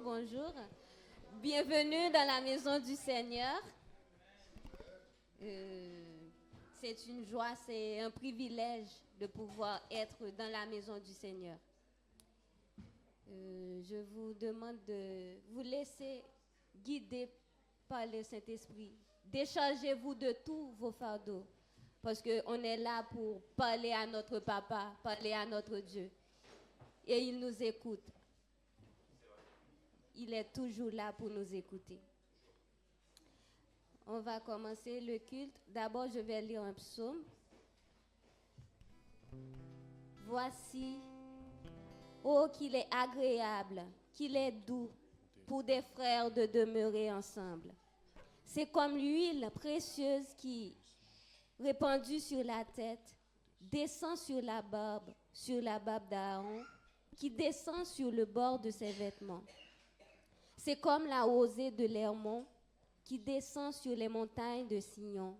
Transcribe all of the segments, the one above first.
bonjour. Bienvenue dans la maison du Seigneur. C'est une joie, c'est un privilège de pouvoir être dans la maison du Seigneur. Je vous demande de vous laisser guider par le Saint-Esprit. Déchargez-vous de tous vos fardeaux, parce qu'on est là pour parler à notre Papa, parler à notre Dieu. Et il nous écoute. Il est toujours là pour nous écouter. On va commencer le culte. D'abord, je vais lire un psaume. Voici, oh, qu'il est agréable, qu'il est doux pour des frères de demeurer ensemble. C'est comme l'huile précieuse qui, répandue sur la tête, descend sur la barbe d'Aaron, qui descend sur le bord de ses vêtements. C'est comme la rosée de l'Hermon qui descend sur les montagnes de Sion,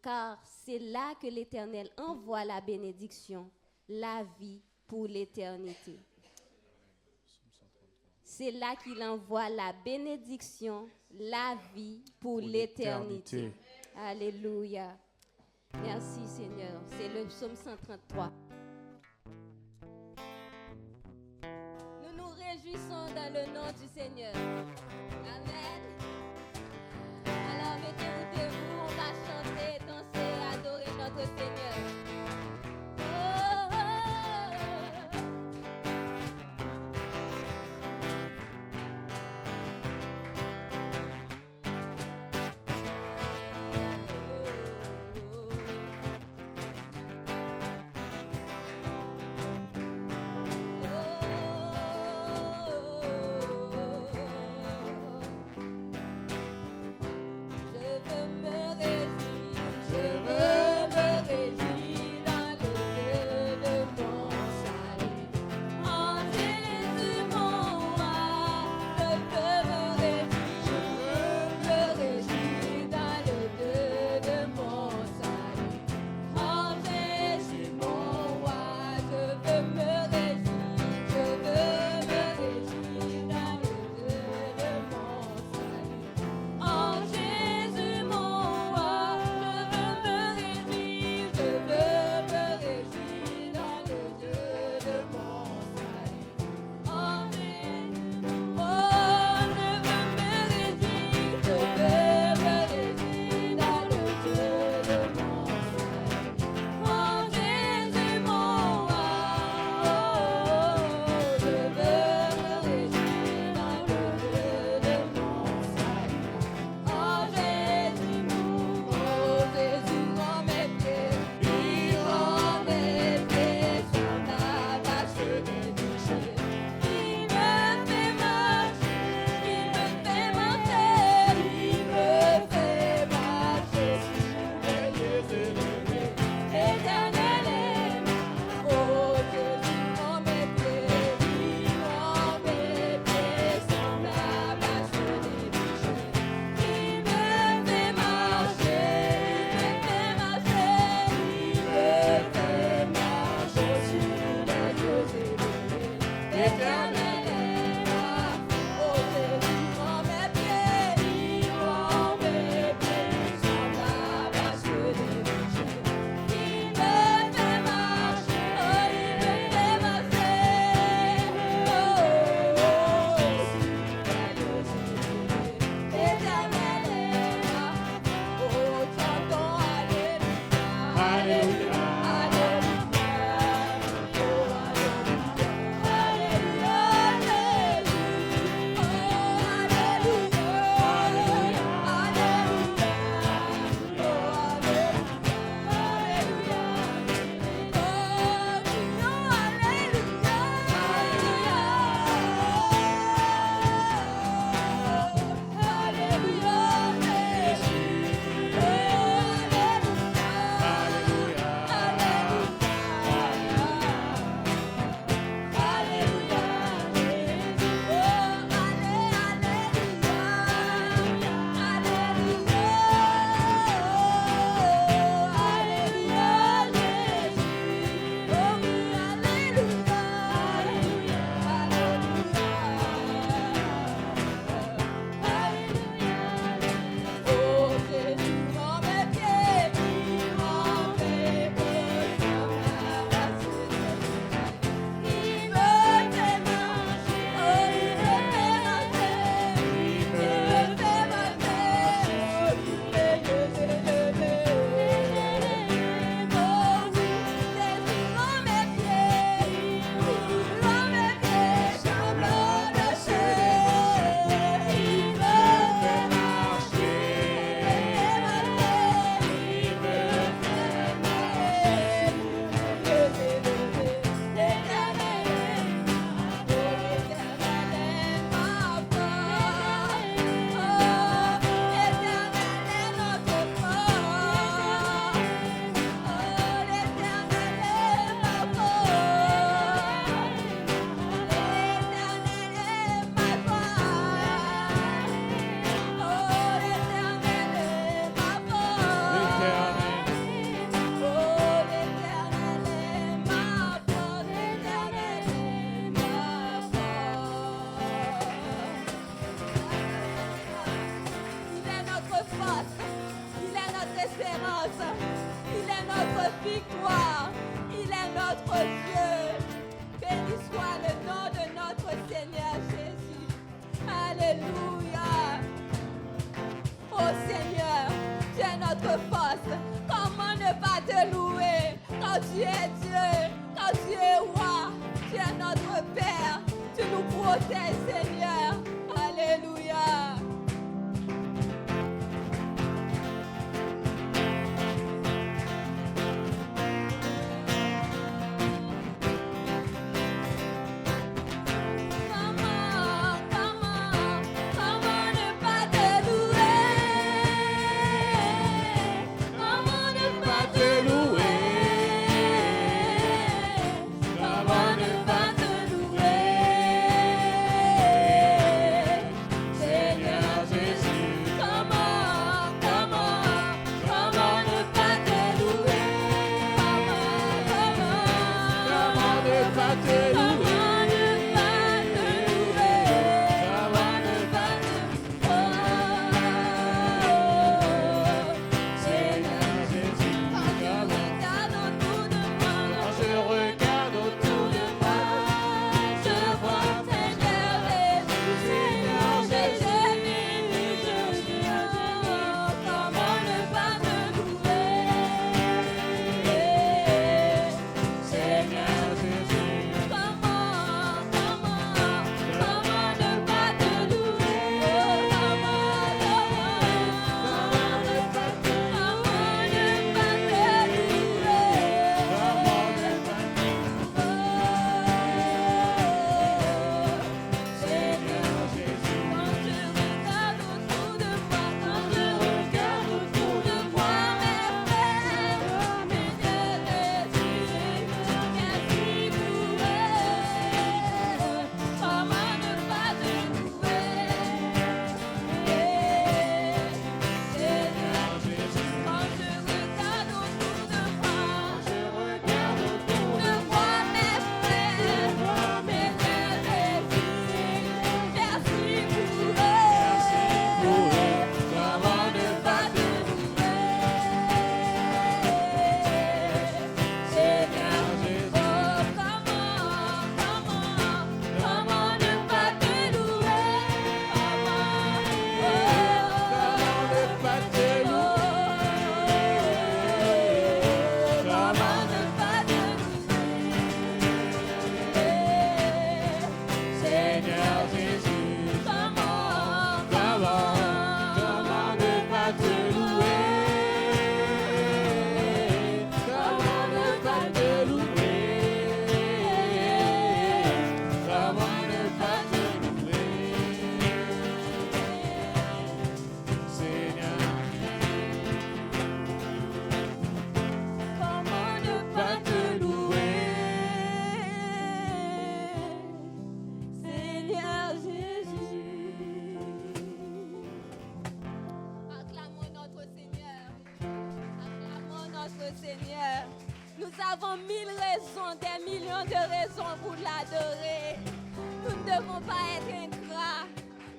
car c'est là que l'Éternel envoie la bénédiction, la vie pour l'éternité. C'est là qu'il envoie la bénédiction, la vie pour l'éternité. Alléluia. Merci Seigneur. C'est le psaume 133. Nous nous réjouissons dans le nom du Seigneur. Amen. Alors mettez-vous debout, on va chanter, danser, adorer notre Seigneur. Je veux espérance. Il est notre victoire. Il est notre Dieu. Béni soit le nom de notre Seigneur Jésus. Alléluia. Oh Seigneur, tu es notre force. Comment ne pas te louer quand tu es Dieu, quand tu es roi, tu es notre Père. Tu nous protèges, Seigneur. Alléluia. Seigneur. Nous avons 1000 raisons, des millions de raisons pour l'adorer. Nous ne devons pas être ingrats.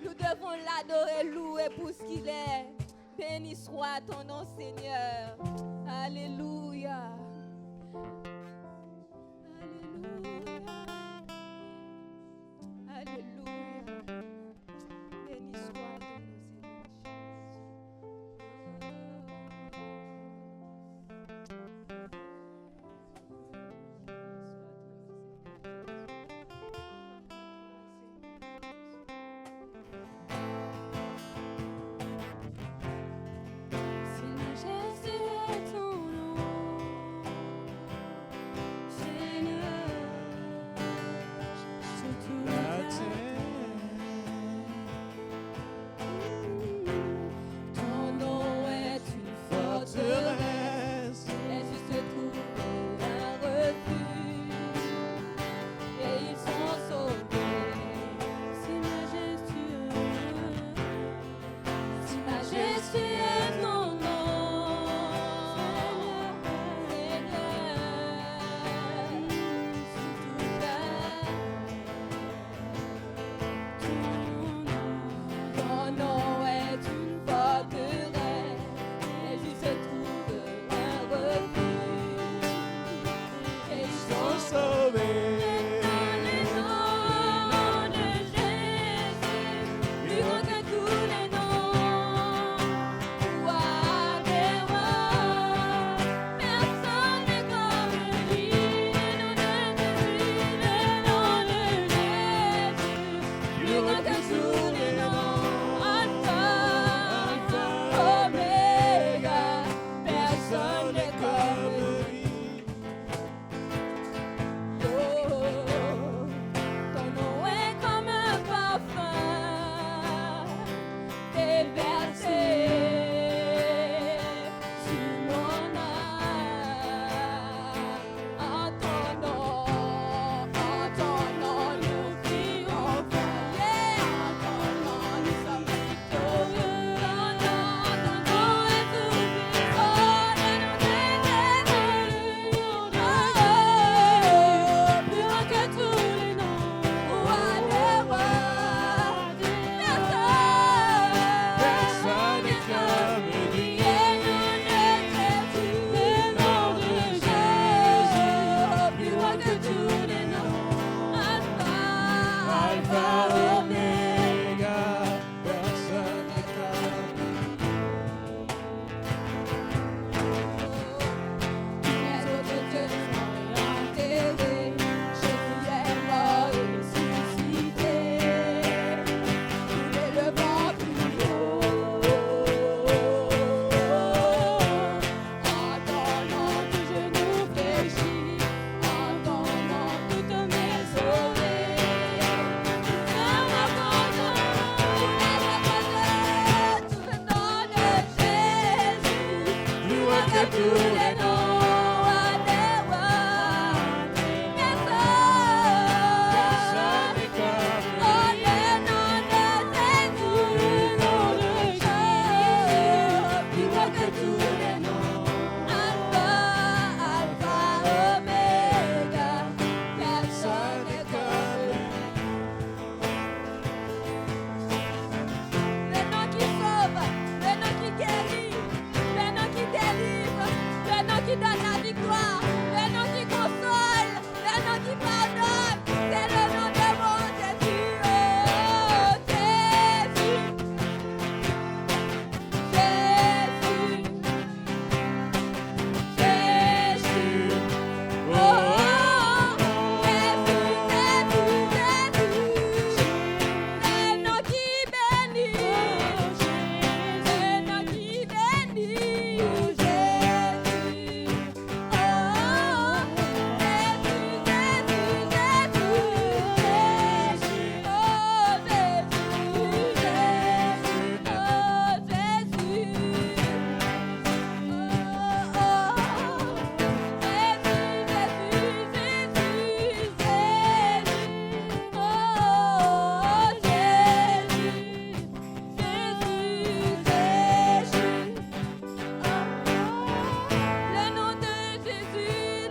Nous devons l'adorer, louer pour ce qu'il est. Béni soit ton nom, Seigneur. Alléluia. Alléluia. Alléluia. Béni soit ton nom, Seigneur. Si la majesté est ton nom, que tous les noms. Qui donne la victoire, le nom qui console, le nom qui pardonne, c'est le nom de mon Jésus. Oh, Jésus, Jésus, Jésus. Oh, Jésus, Jésus, Jésus. Le nom qui bénit,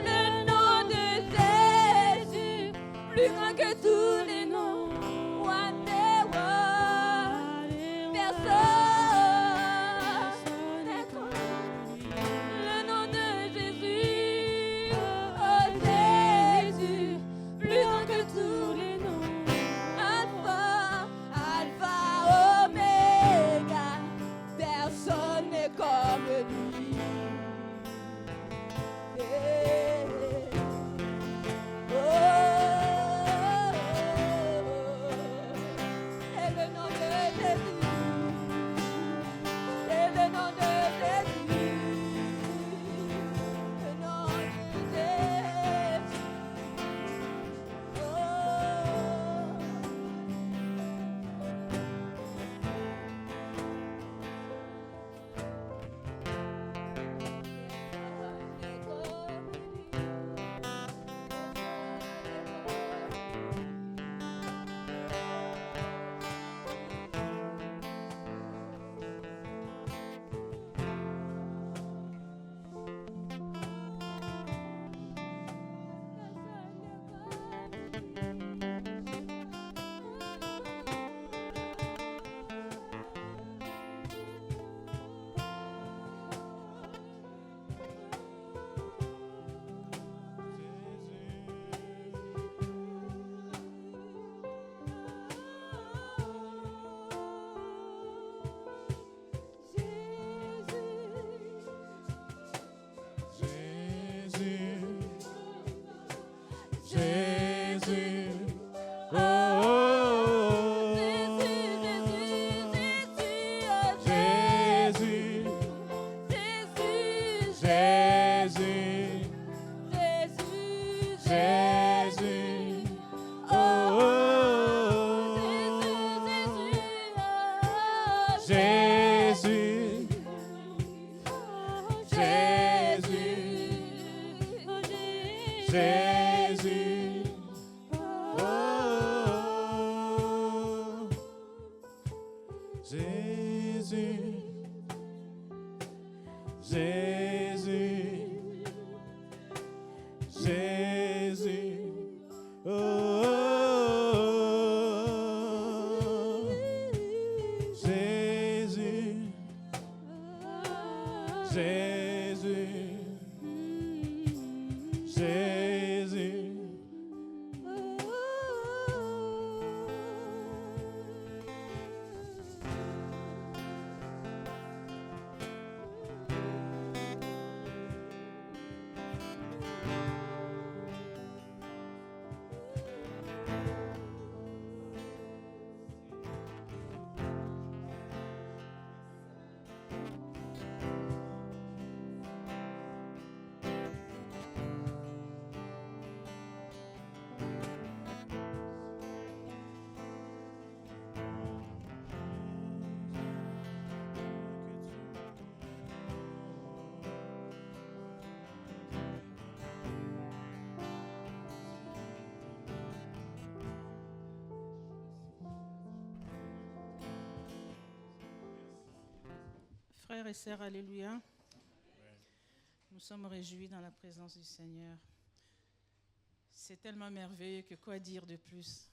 le nom qui bénit. Plus grand que tous les noms, whatever, personne n'est comme le nom de Jésus, oh Jésus, plus grand que tous les noms, Alpha, Alpha, Oméga, personne n'est comme lui. frères et sœurs, alléluia. Nous sommes réjouis dans la présence du Seigneur. C'est tellement merveilleux que quoi dire de plus?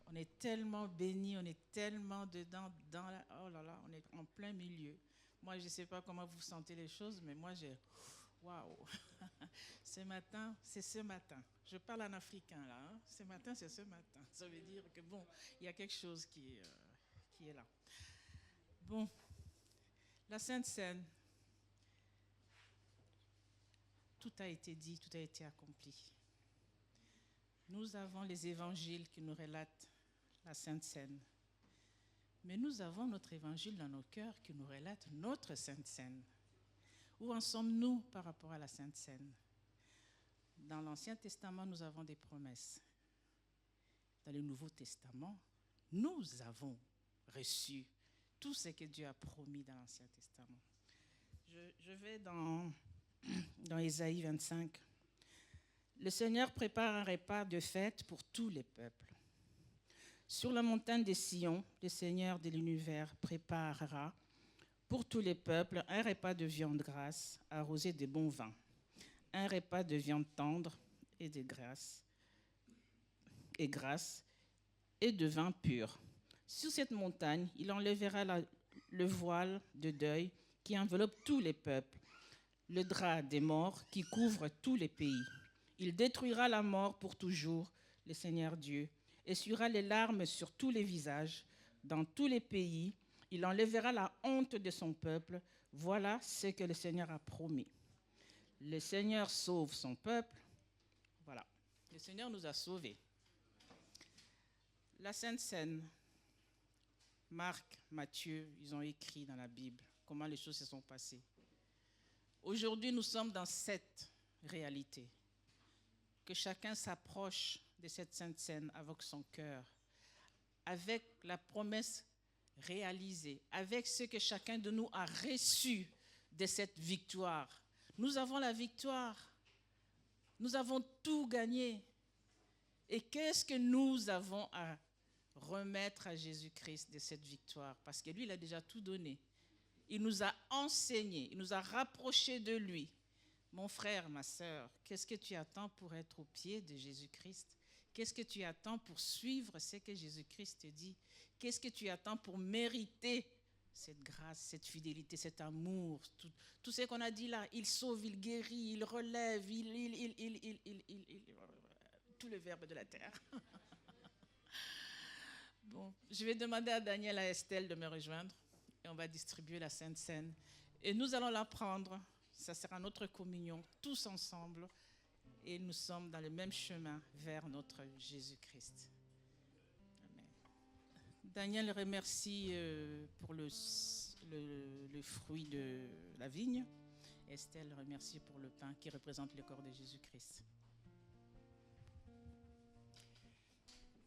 On est tellement bénis, on est tellement dedans, oh là là, on est en plein milieu. Moi, je ne sais pas comment vous sentez les choses, mais moi, waouh! Ce matin, c'est ce matin. Je parle en africain là. Hein? Ce matin, c'est ce matin. Ça veut dire que bon, il y a quelque chose qui est là. Bon, la Sainte Seine. Tout a été dit, tout a été accompli. Nous avons les évangiles qui nous relatent la Sainte Seine. Mais nous avons notre évangile dans nos cœurs qui nous relate notre Sainte Seine. Où en sommes-nous par rapport à la Sainte Seine? Dans l'Ancien Testament, nous avons des promesses. Dans le Nouveau Testament, nous avons reçu tout ce que Dieu a promis dans l'Ancien Testament. Je vais dans Ésaïe 25. Le Seigneur prépare un repas de fête pour tous les peuples. Sur la montagne de Sion, le Seigneur de l'univers préparera pour tous les peuples un repas de viande grasse arrosé de bon vin, un repas de viande tendre et grasse et de vin pur. Sur cette montagne, il enlèvera le voile de deuil qui enveloppe tous les peuples, le drap des morts qui couvre tous les pays. Il détruira la mort pour toujours, le Seigneur Dieu, essuiera les larmes sur tous les visages, dans tous les pays. Il enlèvera la honte de son peuple. Voilà ce que le Seigneur a promis. Le Seigneur sauve son peuple. Voilà. Le Seigneur nous a sauvés. La Sainte Seine, Marc, Matthieu, ils ont écrit dans la Bible comment les choses se sont passées. Aujourd'hui, nous sommes dans cette réalité. Que chacun s'approche de cette Sainte Seine avec son cœur, avec la promesse réalisée, avec ce que chacun de nous a reçu de cette victoire. Nous avons la victoire. Nous avons tout gagné. Et qu'est-ce que nous avons à remettre à Jésus-Christ de cette victoire? Parce que lui, il a déjà tout donné. Il nous a enseigné, il nous a rapprochés de lui. Mon frère, ma sœur, qu'est-ce que tu attends pour être au pied de Jésus-Christ? Qu'est-ce que tu attends pour suivre ce que Jésus-Christ te dit? Qu'est-ce que tu attends pour mériter cette grâce, cette fidélité, cet amour? Tout ce qu'on a dit là, il sauve, il guérit, il relève, tout le verbe de la terre. Bon, je vais demander à Daniel et à Estelle de me rejoindre et on va distribuer la Sainte Seine. Et nous allons la prendre. Ça sera notre communion, tous ensemble, et nous sommes dans le même chemin vers notre Jésus-Christ. Amen. Daniel remercie pour le fruit de la vigne. Estelle remercie pour le pain qui représente le corps de Jésus-Christ.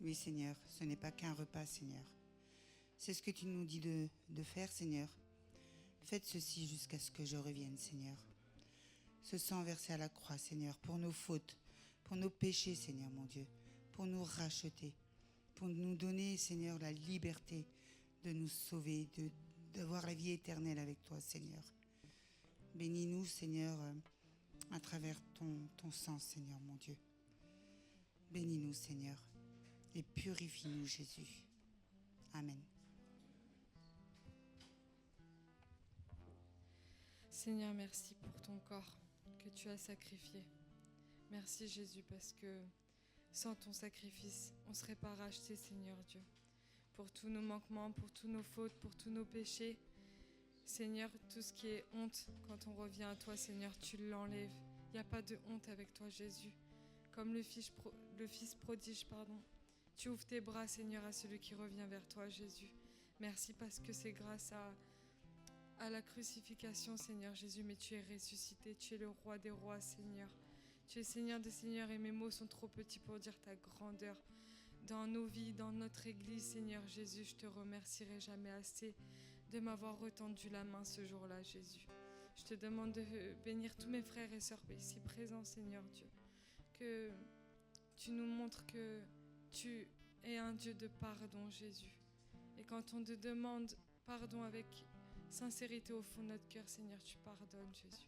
Oui, Seigneur, ce n'est pas qu'un repas, Seigneur. C'est ce que tu nous dis de faire, Seigneur. Faites ceci jusqu'à ce que je revienne, Seigneur. Ce sang versé à la croix, Seigneur, pour nos fautes, pour nos péchés, Seigneur, mon Dieu, pour nous racheter, pour nous donner, Seigneur, la liberté de nous sauver, d'avoir la vie éternelle avec toi, Seigneur. Bénis-nous, Seigneur, à travers ton sang, Seigneur, mon Dieu. Bénis-nous, Seigneur, et purifie-nous, Jésus. Amen. Seigneur, merci pour ton corps que tu as sacrifié. Merci Jésus parce que sans ton sacrifice, on ne serait pas racheté, Seigneur Dieu. Pour tous nos manquements, pour tous nos fautes, pour tous nos péchés. Seigneur, tout ce qui est honte, quand on revient à toi, Seigneur, tu l'enlèves. Il n'y a pas de honte avec toi, Jésus. Comme le fils prodige, tu ouvres tes bras, Seigneur, à celui qui revient vers toi, Jésus. Merci parce que c'est grâce à la crucifixion, Seigneur Jésus, mais tu es ressuscité, tu es le roi des rois, Seigneur. Tu es Seigneur des seigneurs et mes mots sont trop petits pour dire ta grandeur. Dans nos vies, dans notre église, Seigneur Jésus, je te remercierai jamais assez de m'avoir retendu la main ce jour-là, Jésus. Je te demande de bénir tous mes frères et sœurs ici présents, Seigneur Dieu. Que tu nous montres que tu es un Dieu de pardon, Jésus. Et quand on te demande pardon avec sincérité au fond de notre cœur, Seigneur, tu pardonnes, Jésus.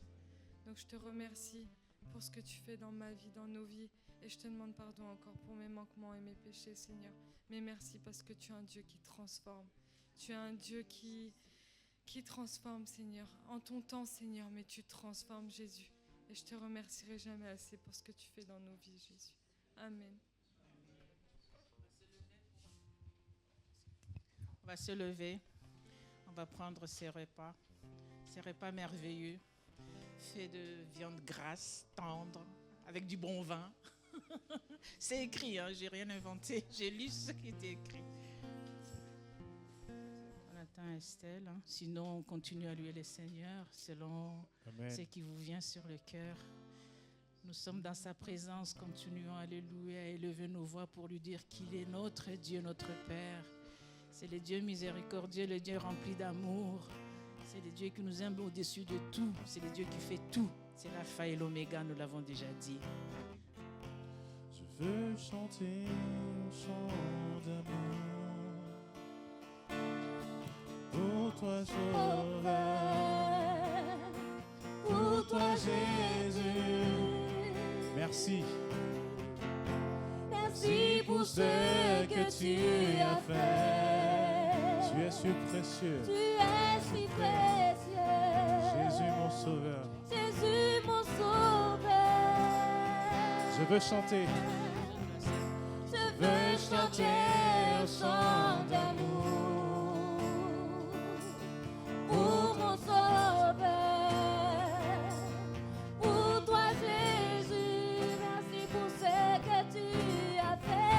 Donc je te remercie pour ce que tu fais dans ma vie, dans nos vies. Et je te demande pardon encore pour mes manquements et mes péchés, Seigneur. Mais merci parce que tu es un Dieu qui transforme. Tu es un Dieu qui transforme, Seigneur. En ton temps, Seigneur, mais tu transformes, Jésus. Et je te remercierai jamais assez pour ce que tu fais dans nos vies, Jésus. Amen. On va se lever. On va prendre ces repas merveilleux, faits de viande grasse, tendre, avec du bon vin. C'est écrit, hein, j'ai rien inventé. J'ai lu ce qui était écrit. On attend Estelle. Hein. Sinon, on continue à louer le Seigneur selon Amen. ce qui vous vient sur le cœur. Nous sommes dans sa présence. Continuons à le louer, à élever nos voix pour lui dire qu'il est notre Dieu, notre Père. C'est le Dieu miséricordieux, le Dieu rempli d'amour. C'est le Dieu qui nous aime au-dessus de tout. C'est le Dieu qui fait tout. C'est l'alpha et l'oméga, nous l'avons déjà dit. Je veux chanter un chant d'amour pour toi, Sauveur, pour toi, Jésus. Merci. Merci pour ce que tu as fait. Tu es si précieux. Tu es si précieux. Jésus, mon Sauveur. Jésus, mon sauveur. Je veux chanter. Je veux chanter un chant d'amour pour mon sauveur, pour toi Jésus. Merci pour ce que tu as fait.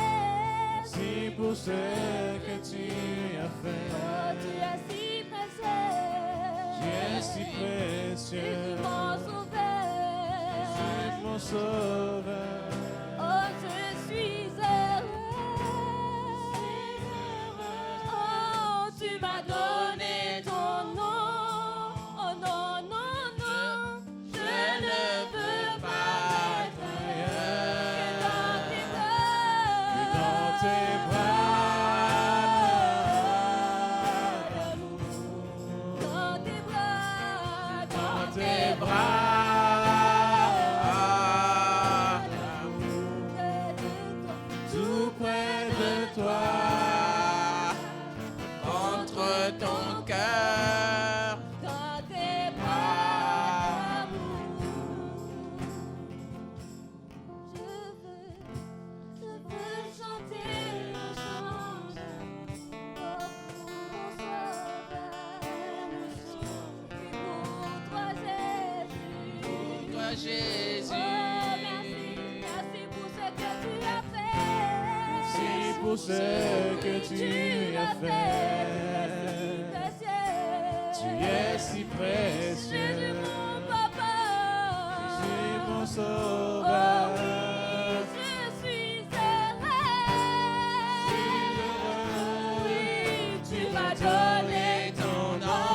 Merci pour ce que tu as fait. Oh, tu es si précieux. Tu es si précieux. Jésus, mon sauveur. Jésus, mon Sauveur. Oh, je suis heureux. Oh, tu m'as donné ton nom. Oh non, non, non, je ne veux pas être ailleurs que dans tes bras. Dans tes bras, dans tes bras. Tout près de toi, Entre ton cœur, Dans tes bras d'amour, je veux chanter un chant d'amour pour mon sauveur, et pour toi Jésus. toi Jésus. Oh, merci pour ce que tu as fait. merci pour ce que tu as fait. Tu es si précieux. Jésus, mon papa. Jésus, mon Oh Sauveur. oui, je suis heureux. Oui, tu m'as donné ton nom.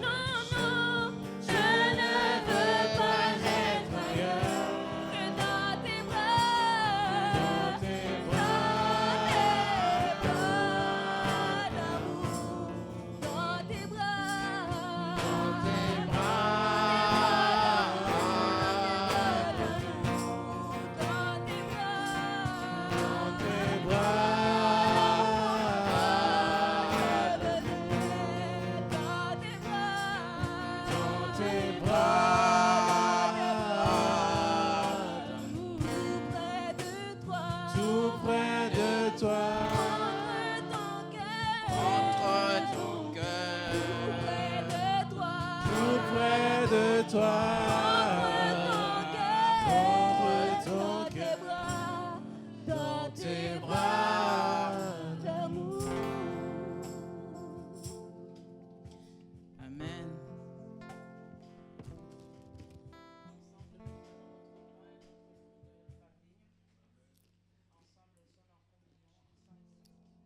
Non, non, non, je ne veux pas être ailleurs que dans tes bras. Dans tes Dans tes bras d'amour. Dans tes bras. Dans tes bras.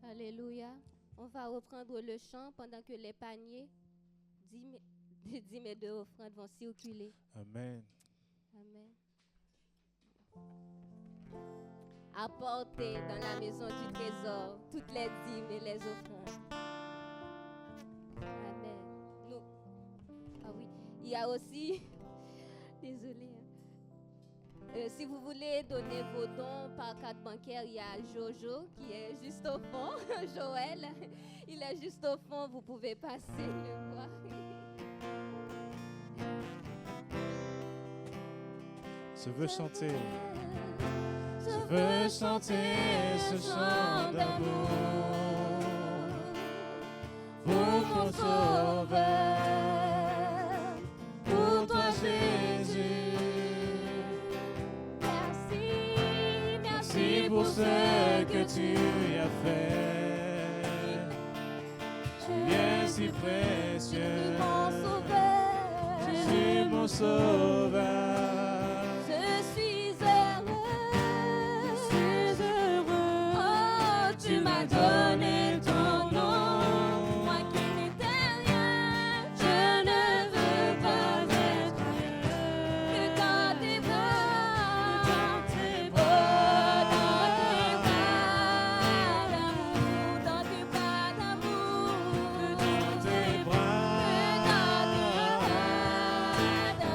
Alléluia. On va reprendre le chant pendant que les paniers de 10 et de offrandes vont circuler. Amen. Amen. Apportez dans la maison du trésor toutes les dîmes et les offrandes. Amen. Ah oui, il y a aussi, désolé. Si vous voulez donner vos dons par carte bancaire, il y a Jojo qui est juste au fond. Joël, il est juste au fond. Vous pouvez passer le voir. Je veux chanter. Je veux chanter ce chant d'amour pour mon Sauveur, pour toi Jésus. Merci, Merci pour ce que tu as fait. Tu es si précieux. mon sauveur. Jésus mon Sauveur. Je suis heureux. Oh, tu m'as donné ton nom. Moi qui n'étais rien, je ne veux pas être que dans tes bras. Oh, dans tes bras d'amour, dans tes bras d'amour, Dans tes bras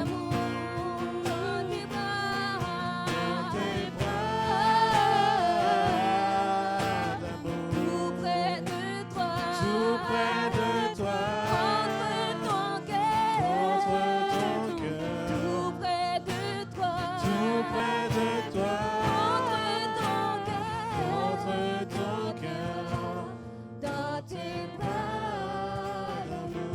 d'amour, dans tes bras d'amour. tout près de toi, Tout près de toi. contre ton cœur, Contre ton cœur. tout près de toi, Tout près de toi. contre ton Contre ton cœur. dans tes bras d'amour.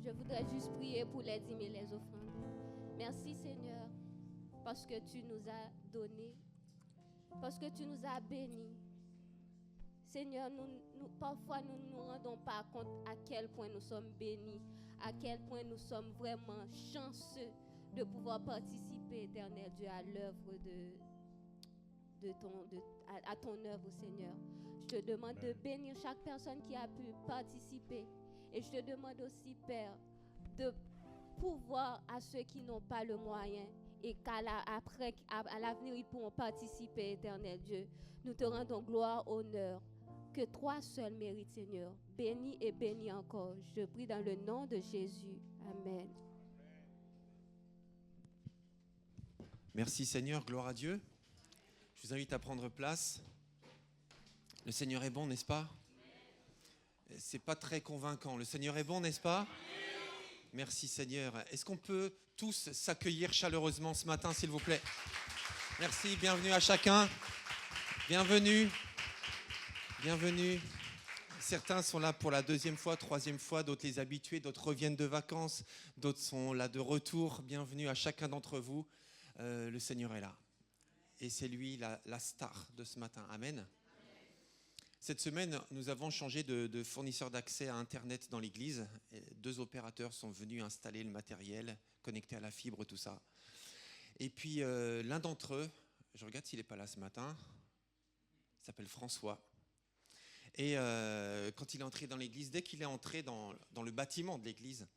Je voudrais juste prier pour les dîmes et les offrandes. Merci Seigneur, parce que tu nous as donné, parce que tu nous as bénis. Seigneur, parfois nous ne nous rendons pas compte à quel point nous sommes bénis, à quel point nous sommes vraiment chanceux de pouvoir participer, Éternel Dieu, à l'œuvre à ton œuvre, Seigneur. Je te demande de bénir chaque personne qui a pu participer. Et je te demande aussi, Père, de pouvoir à ceux qui n'ont pas le moyen et qu'à l'avenir, ils pourront participer, Éternel Dieu. Nous te rendons gloire, honneur, que toi seul mérites, Seigneur. Bénis et bénis encore. Je prie dans le nom de Jésus. Amen. Merci Seigneur, gloire à Dieu. Je vous invite à prendre place. Le Seigneur est bon, n'est-ce pas? C'est pas très convaincant. Le Seigneur est bon, n'est-ce pas? Merci Seigneur. Est-ce qu'on peut tous s'accueillir chaleureusement ce matin, s'il vous plaît? Merci, bienvenue à chacun. Bienvenue. Bienvenue. Certains sont là pour la deuxième fois, troisième fois, d'autres les habitués, d'autres reviennent de vacances, d'autres sont là de retour. Bienvenue à chacun d'entre vous. Le Seigneur est là. Et c'est lui la star de ce matin. Amen. Cette semaine, nous avons changé de fournisseur d'accès à Internet dans l'église. 2 opérateurs sont venus installer le matériel, connecté à la fibre, tout ça. Et puis, l'un d'entre eux, je regarde s'il n'est pas là ce matin, il s'appelle François. Et quand il est entré dans l'église, dès qu'il est entré dans le bâtiment de l'église,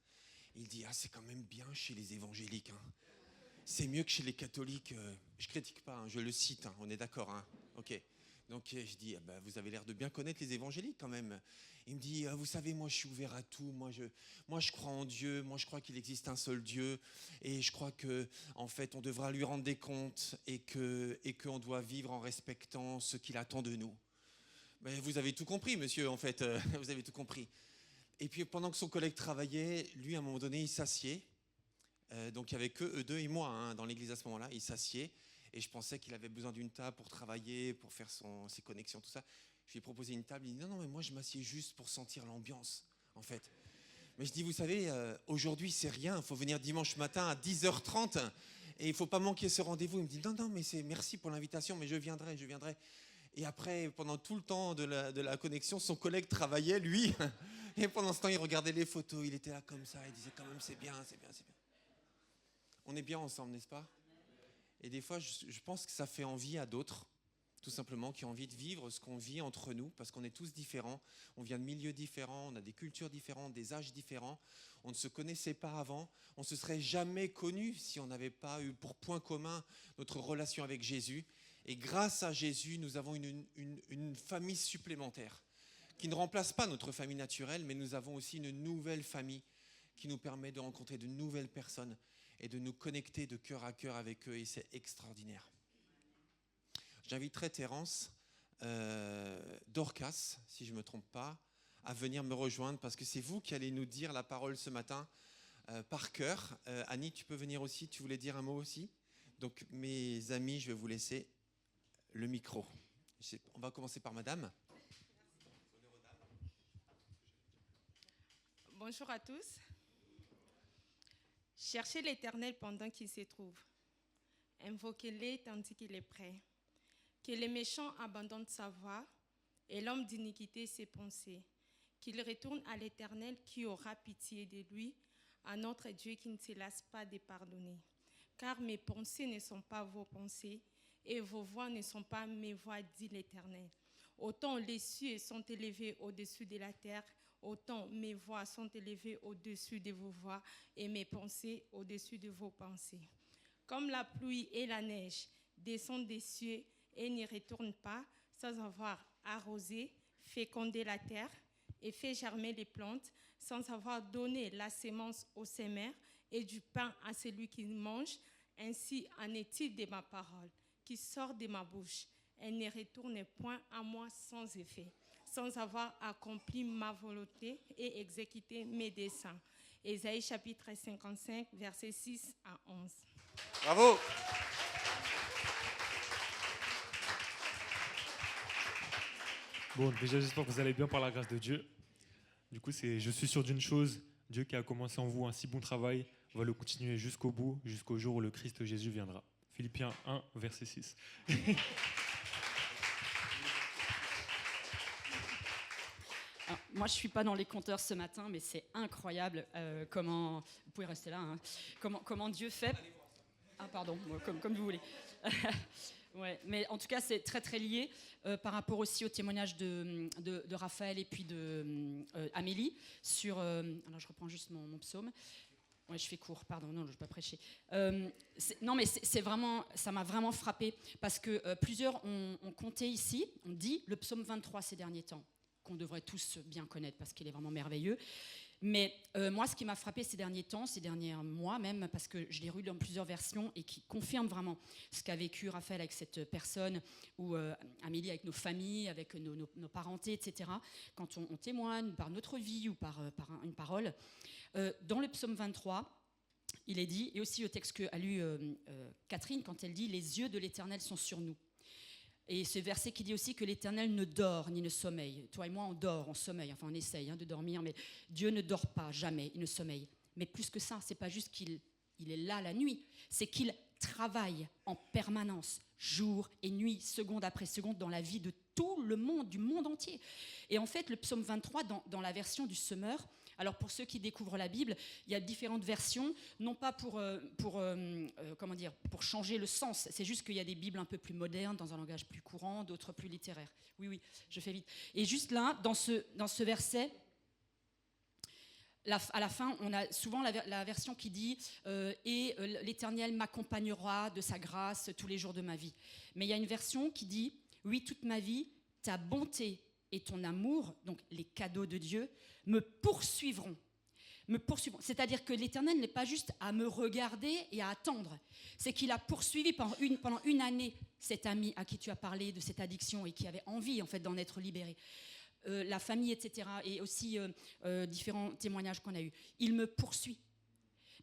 il dit « Ah, c'est quand même bien chez les évangéliques. Hein. C'est mieux que chez les catholiques. » Je ne critique pas, hein, je le cite, hein, on est d'accord. Hein. Ok. Donc je dis, vous avez l'air de bien connaître les évangéliques quand même. Il me dit, vous savez, moi je suis ouvert à tout, moi je crois en Dieu, moi je crois qu'il existe un seul Dieu, et je crois que en fait on devra lui rendre des comptes et qu'on doit vivre en respectant ce qu'il attend de nous. Mais vous avez tout compris, monsieur, en fait, vous avez tout compris. Et puis pendant que son collègue travaillait, lui à un moment donné il s'assied, donc il n'y avait que eux deux et moi hein, dans l'église à ce moment-là, il s'assied. Et je pensais qu'il avait besoin d'une table pour travailler, pour faire ses connexions, tout ça. Je lui ai proposé une table. Il dit non, mais moi, je m'assieds juste pour sentir l'ambiance, en fait. Mais je dis, vous savez, aujourd'hui, c'est rien. Il faut venir dimanche matin à 10h30 et il ne faut pas manquer ce rendez-vous. Il me dit non, mais merci pour l'invitation, mais je viendrai. Et après, pendant tout le temps de la connexion, son collègue travaillait, lui. Et pendant ce temps, il regardait les photos. Il était là comme ça. Il disait quand même, c'est bien, c'est bien, c'est bien. On est bien ensemble, n'est-ce pas? Et des fois, je pense que ça fait envie à d'autres, tout simplement, qui ont envie de vivre ce qu'on vit entre nous, parce qu'on est tous différents. On vient de milieux différents, on a des cultures différentes, des âges différents. On ne se connaissait pas avant. On ne se serait jamais connus si on n'avait pas eu pour point commun notre relation avec Jésus. Et grâce à Jésus, nous avons une famille supplémentaire qui ne remplace pas notre famille naturelle, mais nous avons aussi une nouvelle famille qui nous permet de rencontrer de nouvelles personnes et de nous connecter de cœur à cœur avec eux, et c'est extraordinaire. J'inviterai Terence, Dorcas, si je ne me trompe pas, à venir me rejoindre, parce que c'est vous qui allez nous dire la parole ce matin par cœur. Annie, tu peux venir aussi, tu voulais dire un mot aussi? Donc mes amis, je vais vous laisser le micro. On va commencer par madame. Bonjour à tous. Cherchez l'Éternel pendant qu'il se trouve. Invoquez-le tandis qu'il est prêt. Que le méchant abandonne sa voie et l'homme d'iniquité ses pensées. Qu'il retourne à l'Éternel qui aura pitié de lui, à notre Dieu qui ne se lasse pas de pardonner. Car mes pensées ne sont pas vos pensées, et vos voix ne sont pas mes voix, dit l'Éternel. Autant les cieux sont élevés au-dessus de la terre, autant mes voix sont élevées au-dessus de vos voix, et mes pensées au-dessus de vos pensées. Comme la pluie et la neige descendent des cieux et n'y retournent pas, sans avoir arrosé, fécondé la terre et fait germer les plantes, sans avoir donné la sémence au semeur et du pain à celui qui mange, ainsi en est-il de ma parole qui sort de ma bouche. Elle ne retourne point à moi sans effet, sans avoir accompli ma volonté et exécuté mes desseins. Ésaïe chapitre 55, versets 6 à 11. Bravo. Bon, déjà, j'espère que vous allez bien par la grâce de Dieu. Du coup, je suis sûr d'une chose, Dieu qui a commencé en vous un si bon travail va le continuer jusqu'au bout, jusqu'au jour où le Christ Jésus viendra. Philippiens 1, verset 6. Alors, moi, je ne suis pas dans les compteurs ce matin, mais c'est incroyable comment... Vous pouvez rester là. Hein, comment Dieu fait... Ah, pardon, comme vous voulez. Ouais, mais en tout cas, c'est très, très lié par rapport aussi au témoignage de Raphaël et puis d'Amélie sur... alors, je reprends juste mon psaume. Ouais, je fais court, pardon, non, je ne vais pas prêcher. Non, mais c'est vraiment, ça m'a vraiment frappé parce que plusieurs ont compté ici, on dit le psaume 23 ces derniers temps, qu'on devrait tous bien connaître parce qu'il est vraiment merveilleux. Mais moi, ce qui m'a frappé ces derniers temps, ces derniers mois même, parce que je l'ai lu dans plusieurs versions et qui confirme vraiment ce qu'a vécu Raphaël avec cette personne, ou Amélie avec nos familles, avec nos parentés, etc. Quand on témoigne par notre vie ou par une parole, dans le psaume 23, il est dit, et aussi le texte qu'a lu Catherine, quand elle dit « Les yeux de l'Éternel sont sur nous ». Et ce verset qui dit aussi que l'Éternel ne dort ni ne sommeille. Toi et moi, on dort, on sommeille. Enfin, on essaye de dormir, mais Dieu ne dort pas, jamais, il ne sommeille. Mais plus que ça, c'est pas juste qu'il est là la nuit, c'est qu'il travaille en permanence, jour et nuit, seconde après seconde, dans la vie de tout le monde, du monde entier. Et en fait, le psaume 23, dans la version du Semeur, alors pour ceux qui découvrent la Bible, il y a différentes versions, non pas pour changer le sens, c'est juste qu'il y a des Bibles un peu plus modernes, dans un langage plus courant, d'autres plus littéraires. Oui, je fais vite. Et juste là, dans ce verset, à la fin, on a souvent la version qui dit et l'Éternel m'accompagnera de sa grâce tous les jours de ma vie. Mais il y a une version qui dit oui, toute ma vie, ta bonté et ton amour, donc les cadeaux de Dieu, me poursuivront. C'est-à-dire que l'Éternel n'est pas juste à me regarder et à attendre. C'est qu'il a poursuivi pendant une année cet ami à qui tu as parlé de cette addiction et qui avait envie en fait d'en être libéré. La famille, etc. Et aussi différents témoignages qu'on a eus. Il me poursuit.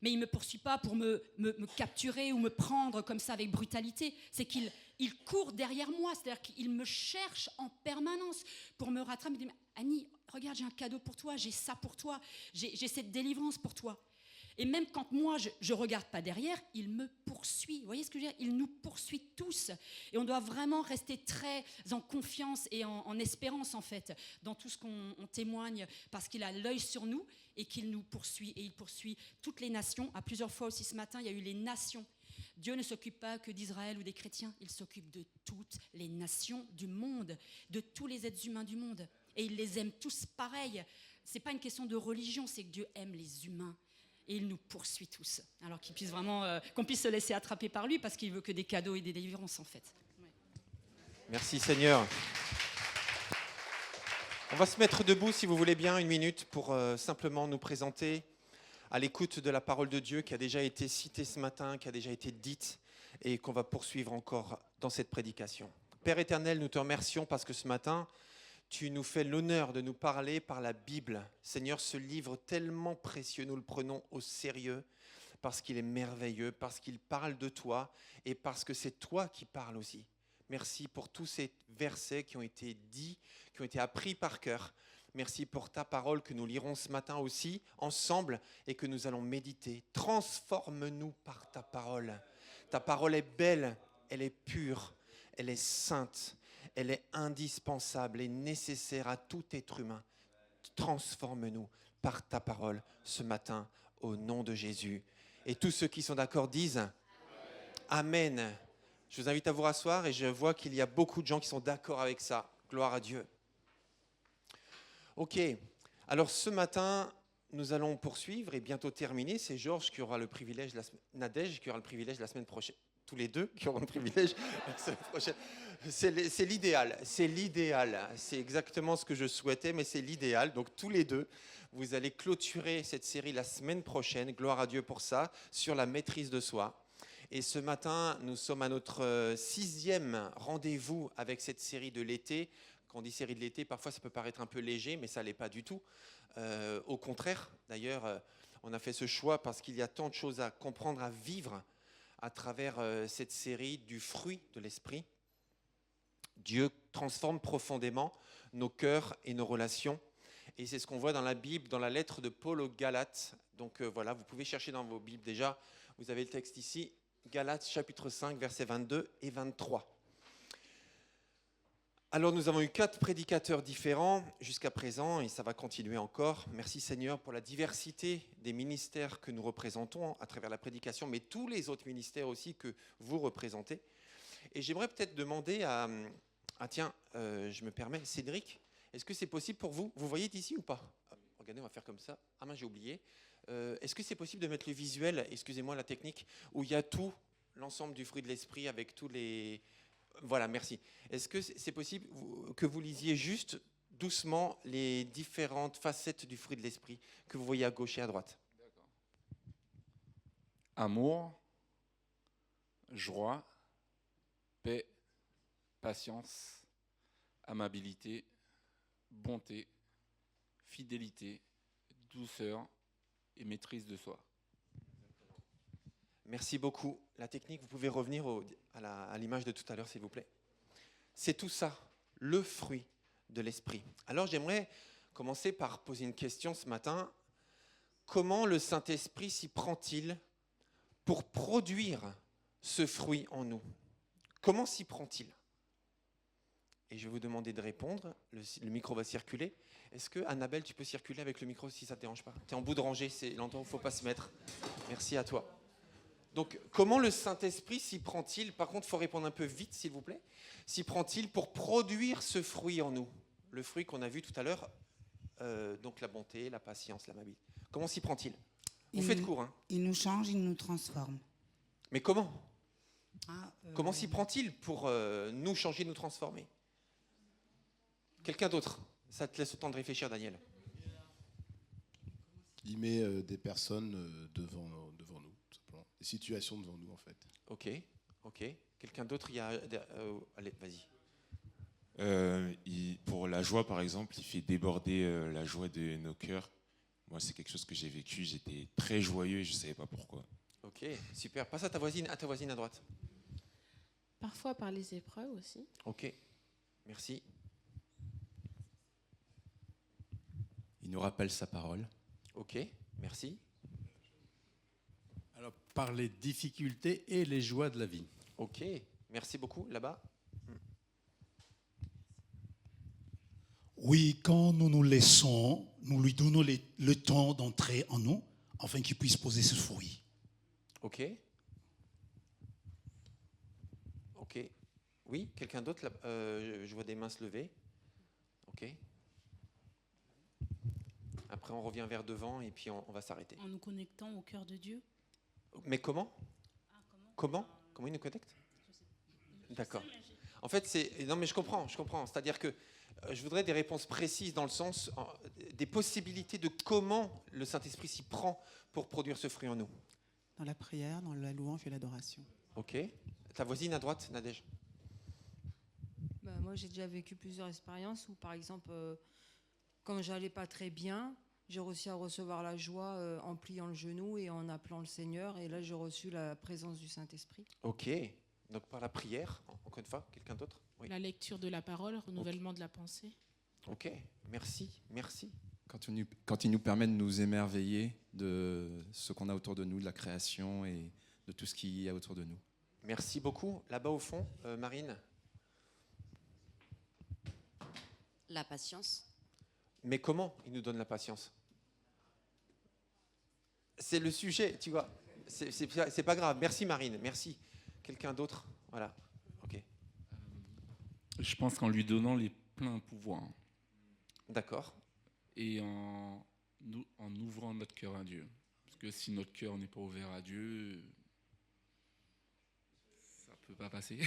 Mais il ne me poursuit pas pour me capturer ou me prendre comme ça avec brutalité. C'est qu'il court derrière moi, c'est-à-dire qu'il me cherche en permanence pour me rattraper. Il me dit, Annie, regarde, j'ai un cadeau pour toi, j'ai ça pour toi, j'ai cette délivrance pour toi. Et même quand moi, je ne regarde pas derrière, il me poursuit. Vous voyez ce que je veux dire? Il nous poursuit tous. Et on doit vraiment rester très en confiance et en espérance, en fait, dans tout ce qu'on témoigne, parce qu'il a l'œil sur nous et qu'il nous poursuit. Et il poursuit toutes les nations. À plusieurs fois aussi ce matin, il y a eu les nations. Dieu ne s'occupe pas que d'Israël ou des chrétiens. Il s'occupe de toutes les nations du monde, de tous les êtres humains du monde. Et il les aime tous pareil. Ce n'est pas une question de religion, c'est que Dieu aime les humains. Et il nous poursuit tous. Alors qu'il puisse vraiment, qu'on puisse se laisser attraper par lui, parce qu'il veut que des cadeaux et des délivrances, en fait. Ouais. Merci Seigneur. On va se mettre debout, si vous voulez bien, 1 minute pour simplement nous présenter à l'écoute de la parole de Dieu qui a déjà été citée ce matin, qui a déjà été dite et qu'on va poursuivre encore dans cette prédication. Père éternel, nous te remercions parce que ce matin, tu nous fais l'honneur de nous parler par la Bible. Seigneur, ce livre tellement précieux, nous le prenons au sérieux parce qu'il est merveilleux, parce qu'il parle de toi et parce que c'est toi qui parles aussi. Merci pour tous ces versets qui ont été dits, qui ont été appris par cœur. Merci pour ta parole que nous lirons ce matin aussi ensemble et que nous allons méditer. Transforme-nous par ta parole. Ta parole est belle, elle est pure, elle est sainte. Elle est indispensable et nécessaire à tout être humain. Transforme-nous par ta parole ce matin au nom de Jésus. Et tous ceux qui sont d'accord disent Amen. Amen. Je vous invite à vous rasseoir et je vois qu'il y a beaucoup de gens qui sont d'accord avec ça. Gloire à Dieu. Ok, alors ce matin, nous allons poursuivre et bientôt terminer. C'est Georges qui aura le privilège, Nadège qui aura le privilège la semaine prochaine. Tous les deux qui auront le privilège la semaine prochaine. C'est l'idéal, c'est exactement ce que je souhaitais, mais c'est l'idéal. Donc tous les deux, vous allez clôturer cette série la semaine prochaine, gloire à Dieu pour ça, sur la maîtrise de soi. Et ce matin, nous sommes à notre 6e rendez-vous avec cette série de l'été. Quand on dit série de l'été, parfois ça peut paraître un peu léger, mais ça ne l'est pas du tout. Au contraire, d'ailleurs, on a fait ce choix parce qu'il y a tant de choses à comprendre, à vivre à travers cette série du fruit de l'esprit. Dieu transforme profondément nos cœurs et nos relations. Et c'est ce qu'on voit dans la Bible, dans la lettre de Paul aux Galates. Donc voilà, vous pouvez chercher dans vos Bibles déjà. Vous avez le texte ici, Galates chapitre 5, versets 22 et 23. Alors nous avons eu 4 prédicateurs différents jusqu'à présent et ça va continuer encore. Merci Seigneur pour la diversité des ministères que nous représentons à travers la prédication, mais tous les autres ministères aussi que vous représentez. Et j'aimerais peut-être demander je me permets, Cédric, est-ce que c'est possible pour vous? Vous voyez d'ici ou pas? Regardez, on va faire comme ça. Ah mince, j'ai oublié. Est-ce que c'est possible de mettre le visuel, excusez-moi la technique, où il y a tout l'ensemble du fruit de l'esprit avec tous les... Voilà, merci. Est-ce que c'est possible que vous lisiez juste doucement les différentes facettes du fruit de l'esprit que vous voyez à gauche et à droite? D'accord. Amour, joie, paix, patience, amabilité, bonté, fidélité, douceur et maîtrise de soi. Merci beaucoup. La technique, vous pouvez revenir à l'image de tout à l'heure, s'il vous plaît. C'est tout ça, le fruit de l'esprit. Alors j'aimerais commencer par poser une question ce matin. Comment le Saint-Esprit s'y prend-il pour produire ce fruit en nous? Comment s'y prend-il? Et je vais vous demander de répondre. Le micro va circuler. Est-ce que, Annabelle, tu peux circuler avec le micro si ça ne te dérange pas? Tu es en bout de rangée, c'est l'endroit où il ne faut pas se mettre. Merci à toi. Donc, comment le Saint-Esprit s'y prend-il? Par contre, il faut répondre un peu vite, s'il vous plaît. S'y prend-il pour produire ce fruit en nous? Le fruit qu'on a vu tout à l'heure, donc la bonté, la patience, l'amabilité. Comment s'y prend-il? Vous faites court, hein? Il nous change, il nous transforme. Mais comment? Comment s'y prend-il pour nous changer, nous transformer? Quelqu'un d'autre? Ça te laisse le temps de réfléchir, Daniel. Il met des personnes devant nous, tout simplement. Des situations devant nous, en fait. Ok. Quelqu'un d'autre? Allez, vas-y. Pour la joie, par exemple, il fait déborder la joie de nos cœurs. Moi, c'est quelque chose que j'ai vécu. J'étais très joyeux et je ne savais pas pourquoi. Ok, super. Passe à ta voisine à droite. Parfois par les épreuves aussi. Ok, merci. Il nous rappelle sa parole. Ok, merci. Alors, par les difficultés et les joies de la vie. Ok, merci beaucoup. Là-bas. Oui, quand nous nous laissons, nous lui donnons le temps d'entrer en nous, afin qu'il puisse poser ce fruit. Ok. Ok. Oui, quelqu'un d'autre là, je vois des mains se lever. Ok. Après, on revient vers devant et puis on va s'arrêter. En nous connectant au cœur de Dieu. Mais comment? Comment il nous connecte? D'accord. En fait, c'est... Non, mais je comprends. C'est-à-dire que je voudrais des réponses précises dans le sens des possibilités de comment le Saint-Esprit s'y prend pour produire ce fruit en nous. Dans la prière, dans la louange et l'adoration. Ok. Ta voisine à droite, Nadège. Moi, j'ai déjà vécu plusieurs expériences où, par exemple, quand j'allais pas très bien, j'ai réussi à recevoir la joie en pliant le genou et en appelant le Seigneur. Et là, j'ai reçu la présence du Saint-Esprit. Ok. Donc par la prière, encore une fois, quelqu'un d'autre? Oui. La lecture de la parole, renouvellement de la pensée. Ok, merci. Quand il nous permet de nous émerveiller de ce qu'on a autour de nous, de la création et de tout ce qu'il y a autour de nous. Merci beaucoup. Là-bas au fond, Marine. La patience. Mais comment il nous donne la patience? C'est le sujet, tu vois. C'est pas grave. Merci Marine, merci. Quelqu'un d'autre? Voilà. Ok. Je pense qu'en lui donnant les pleins pouvoirs. D'accord. Et en ouvrant notre cœur à Dieu. Parce que si notre cœur n'est pas ouvert à Dieu, ça ne peut pas passer.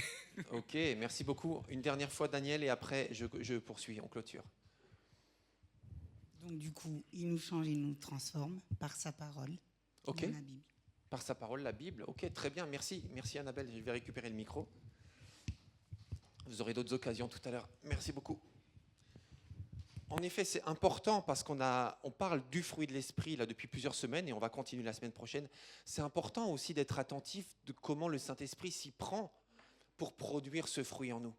Ok, merci beaucoup. Une dernière fois, Daniel, et après, je poursuis, on clôture. Donc du coup, il nous change, il nous transforme par sa parole. Ok. Dans la Bible. Par sa parole, la Bible. Ok, très bien, merci. Merci Annabelle, je vais récupérer le micro. Vous aurez d'autres occasions tout à l'heure. Merci beaucoup. En effet, c'est important parce on parle du fruit de l'esprit là depuis plusieurs semaines et on va continuer la semaine prochaine. C'est important aussi d'être attentif de comment le Saint-Esprit s'y prend pour produire ce fruit en nous.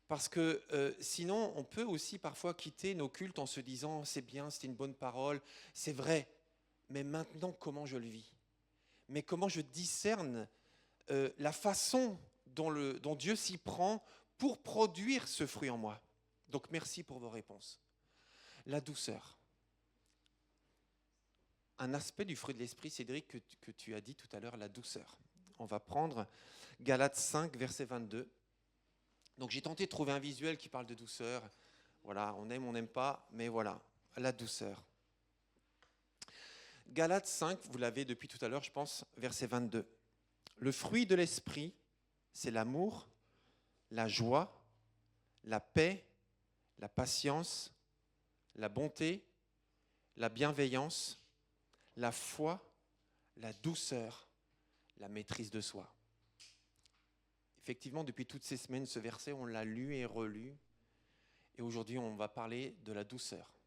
Parce que sinon, on peut aussi parfois quitter nos cultes en se disant « c'est bien, c'est une bonne parole, c'est vrai, mais maintenant comment je le vis ?» Mais comment je discerne la façon dont Dieu s'y prend pour produire ce fruit en moi. Donc merci pour vos réponses. La douceur. Un aspect du fruit de l'esprit, Cédric, que tu as dit tout à l'heure, la douceur. On va prendre Galates 5, verset 22. Donc j'ai tenté de trouver un visuel qui parle de douceur. Voilà, on aime, on n'aime pas, mais voilà, la douceur. Galates 5, vous l'avez depuis tout à l'heure, je pense, verset 22. Le fruit de l'esprit, c'est l'amour, la joie, la paix, la patience, la bonté, la bienveillance, la foi, la douceur, la maîtrise de soi. Effectivement, depuis toutes ces semaines, ce verset, on l'a lu et relu. Et aujourd'hui, on va parler de la douceur.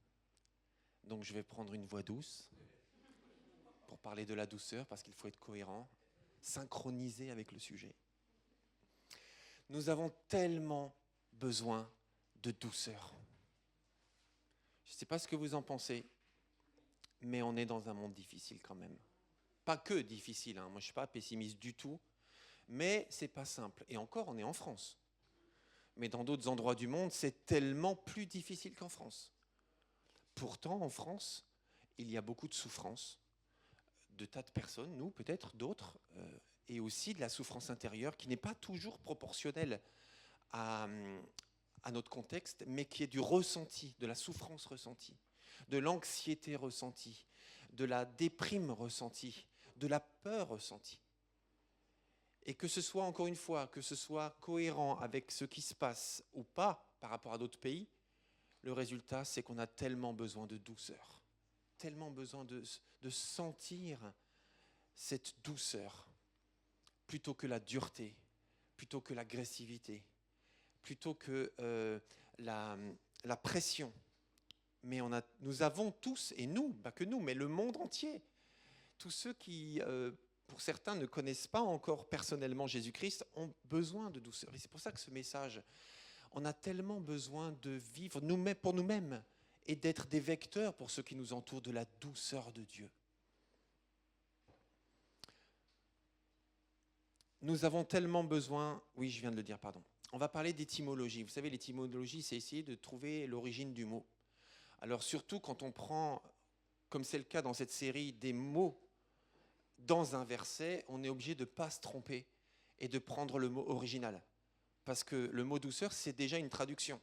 Donc je vais prendre une voix douce pour parler de la douceur, parce qu'il faut être cohérent, synchronisé avec le sujet. Nous avons tellement besoin de douceur. Je ne sais pas ce que vous en pensez, mais on est dans un monde difficile quand même. Pas que difficile, hein. Moi je ne suis pas pessimiste du tout, mais ce n'est pas simple. Et encore, on est en France. Mais dans d'autres endroits du monde, c'est tellement plus difficile qu'en France. Pourtant, en France, il y a beaucoup de souffrance, de tas de personnes, nous peut-être, d'autres, et aussi de la souffrance intérieure qui n'est pas toujours proportionnelle à notre contexte, mais qui est du ressenti, de la souffrance ressentie, de l'anxiété ressentie, de la déprime ressentie, de la peur ressentie. Et que ce soit, encore une fois, que ce soit cohérent avec ce qui se passe ou pas par rapport à d'autres pays, le résultat, c'est qu'on a tellement besoin de douceur, tellement besoin de sentir cette douceur, plutôt que la dureté, plutôt que l'agressivité, plutôt que la pression. Mais nous avons tous, et nous, pas que nous, mais le monde entier, tous ceux qui, pour certains, ne connaissent pas encore personnellement Jésus-Christ, ont besoin de douceur. Et c'est pour ça que ce message, on a tellement besoin de vivre nous-mêmes, pour nous-mêmes et d'être des vecteurs pour ceux qui nous entourent de la douceur de Dieu. nous avons tellement besoin... Oui, je viens de le dire, pardon. On va parler d'étymologie. Vous savez, l'étymologie, c'est essayer de trouver l'origine du mot. Alors surtout quand on prend, comme c'est le cas dans cette série, des mots dans un verset, on est obligé de ne pas se tromper et de prendre le mot original. Parce que le mot douceur, c'est déjà une traduction.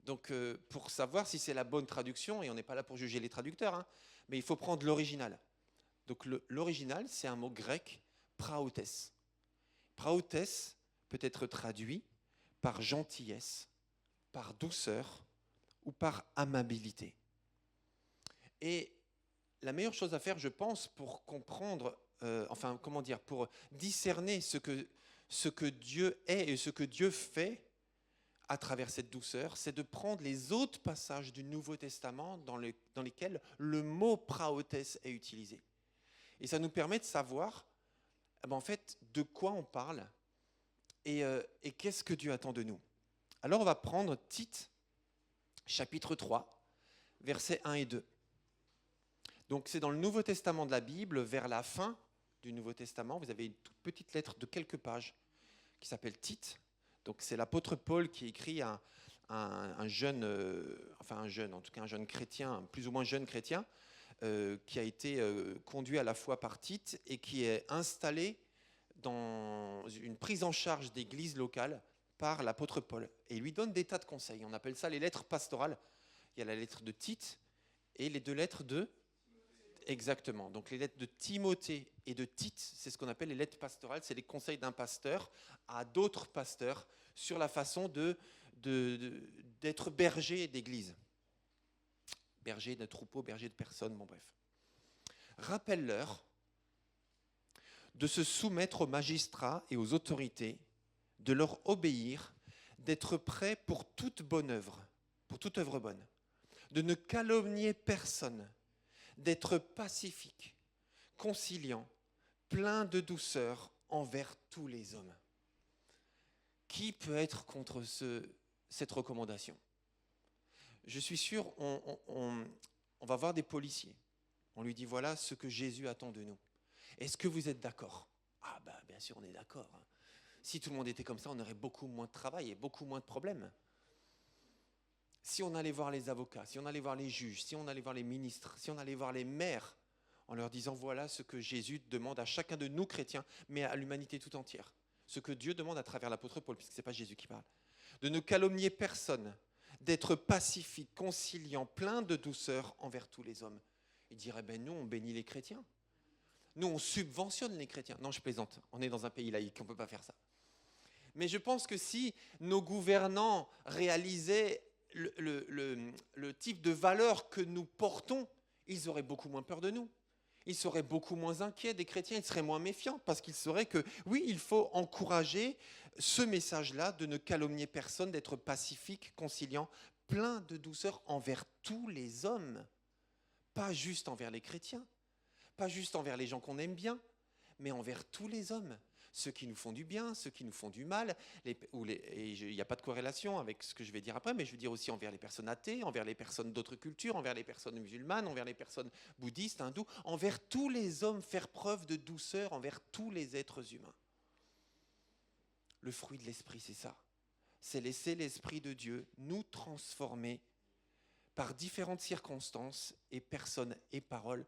Donc pour savoir si c'est la bonne traduction, et on n'est pas là pour juger les traducteurs, hein, mais il faut prendre l'original. Donc l'original, c'est un mot grec, praotes. Praotes peut être traduit par gentillesse, par douceur ou par amabilité. Et la meilleure chose à faire, je pense, pour comprendre, pour discerner ce que Dieu est et ce que Dieu fait à travers cette douceur, c'est de prendre les autres passages du Nouveau Testament dans lesquels le mot praotes est utilisé. Et ça nous permet de savoir, en fait, de quoi on parle et qu'est-ce que Dieu attend de nous. Alors on va prendre Tite, chapitre 3, versets 1 et 2. Donc c'est dans le Nouveau Testament de la Bible, vers la fin du Nouveau Testament, vous avez une toute petite lettre de quelques pages qui s'appelle Tite. Donc c'est l'apôtre Paul qui écrit à un jeune chrétien, plus ou moins jeune chrétien, qui a été conduit à la foi par Tite et qui est installé dans une prise en charge d'église locale par l'apôtre Paul. Et il lui donne des tas de conseils. On appelle ça les lettres pastorales. Il y a la lettre de Tite et les deux lettres de... Exactement. Donc les lettres de Timothée et de Tite, c'est ce qu'on appelle les lettres pastorales. C'est les conseils d'un pasteur à d'autres pasteurs sur la façon d'être berger d'église. Berger de troupeau, berger de personnes, bon bref. Rappelle-leur de se soumettre aux magistrats et aux autorités, de leur obéir, d'être prêts pour toute bonne œuvre, pour toute œuvre bonne, de ne calomnier personne, d'être pacifique, conciliant, plein de douceur envers tous les hommes. Qui peut être contre cette recommandation ? Je suis sûr, on va voir des policiers. On lui dit, voilà ce que Jésus attend de nous. Est-ce que vous êtes d'accord ? Ah bah bien sûr, on est d'accord. Si tout le monde était comme ça, on aurait beaucoup moins de travail et beaucoup moins de problèmes. Si on allait voir les avocats, si on allait voir les juges, si on allait voir les ministres, si on allait voir les maires, en leur disant, voilà ce que Jésus demande à chacun de nous chrétiens, mais à l'humanité tout entière. Ce que Dieu demande à travers l'apôtre Paul, puisque ce n'est pas Jésus qui parle. De ne calomnier personne, d'être pacifique, conciliant, plein de douceur envers tous les hommes. Il dirait, nous, on bénit les chrétiens. Nous, on subventionne les chrétiens. Non, je plaisante. On est dans un pays laïque, on ne peut pas faire ça. Mais je pense que si nos gouvernants réalisaient le type de valeurs que nous portons, ils auraient beaucoup moins peur de nous. Ils seraient beaucoup moins inquiets des chrétiens, ils seraient moins méfiants, parce qu'ils sauraient que, oui, il faut encourager ce message-là de ne calomnier personne, d'être pacifique, conciliant, plein de douceur envers tous les hommes. Pas juste envers les chrétiens, pas juste envers les gens qu'on aime bien, mais envers tous les hommes. Ceux qui nous font du bien, ceux qui nous font du mal. Et il n'y a pas de corrélation avec ce que je vais dire après, mais je veux dire aussi envers les personnes athées, envers les personnes d'autres cultures, envers les personnes musulmanes, envers les personnes bouddhistes, hindous, envers tous les hommes, faire preuve de douceur envers tous les êtres humains. Le fruit de l'esprit, c'est ça. C'est laisser l'esprit de Dieu nous transformer par différentes circonstances et personnes et paroles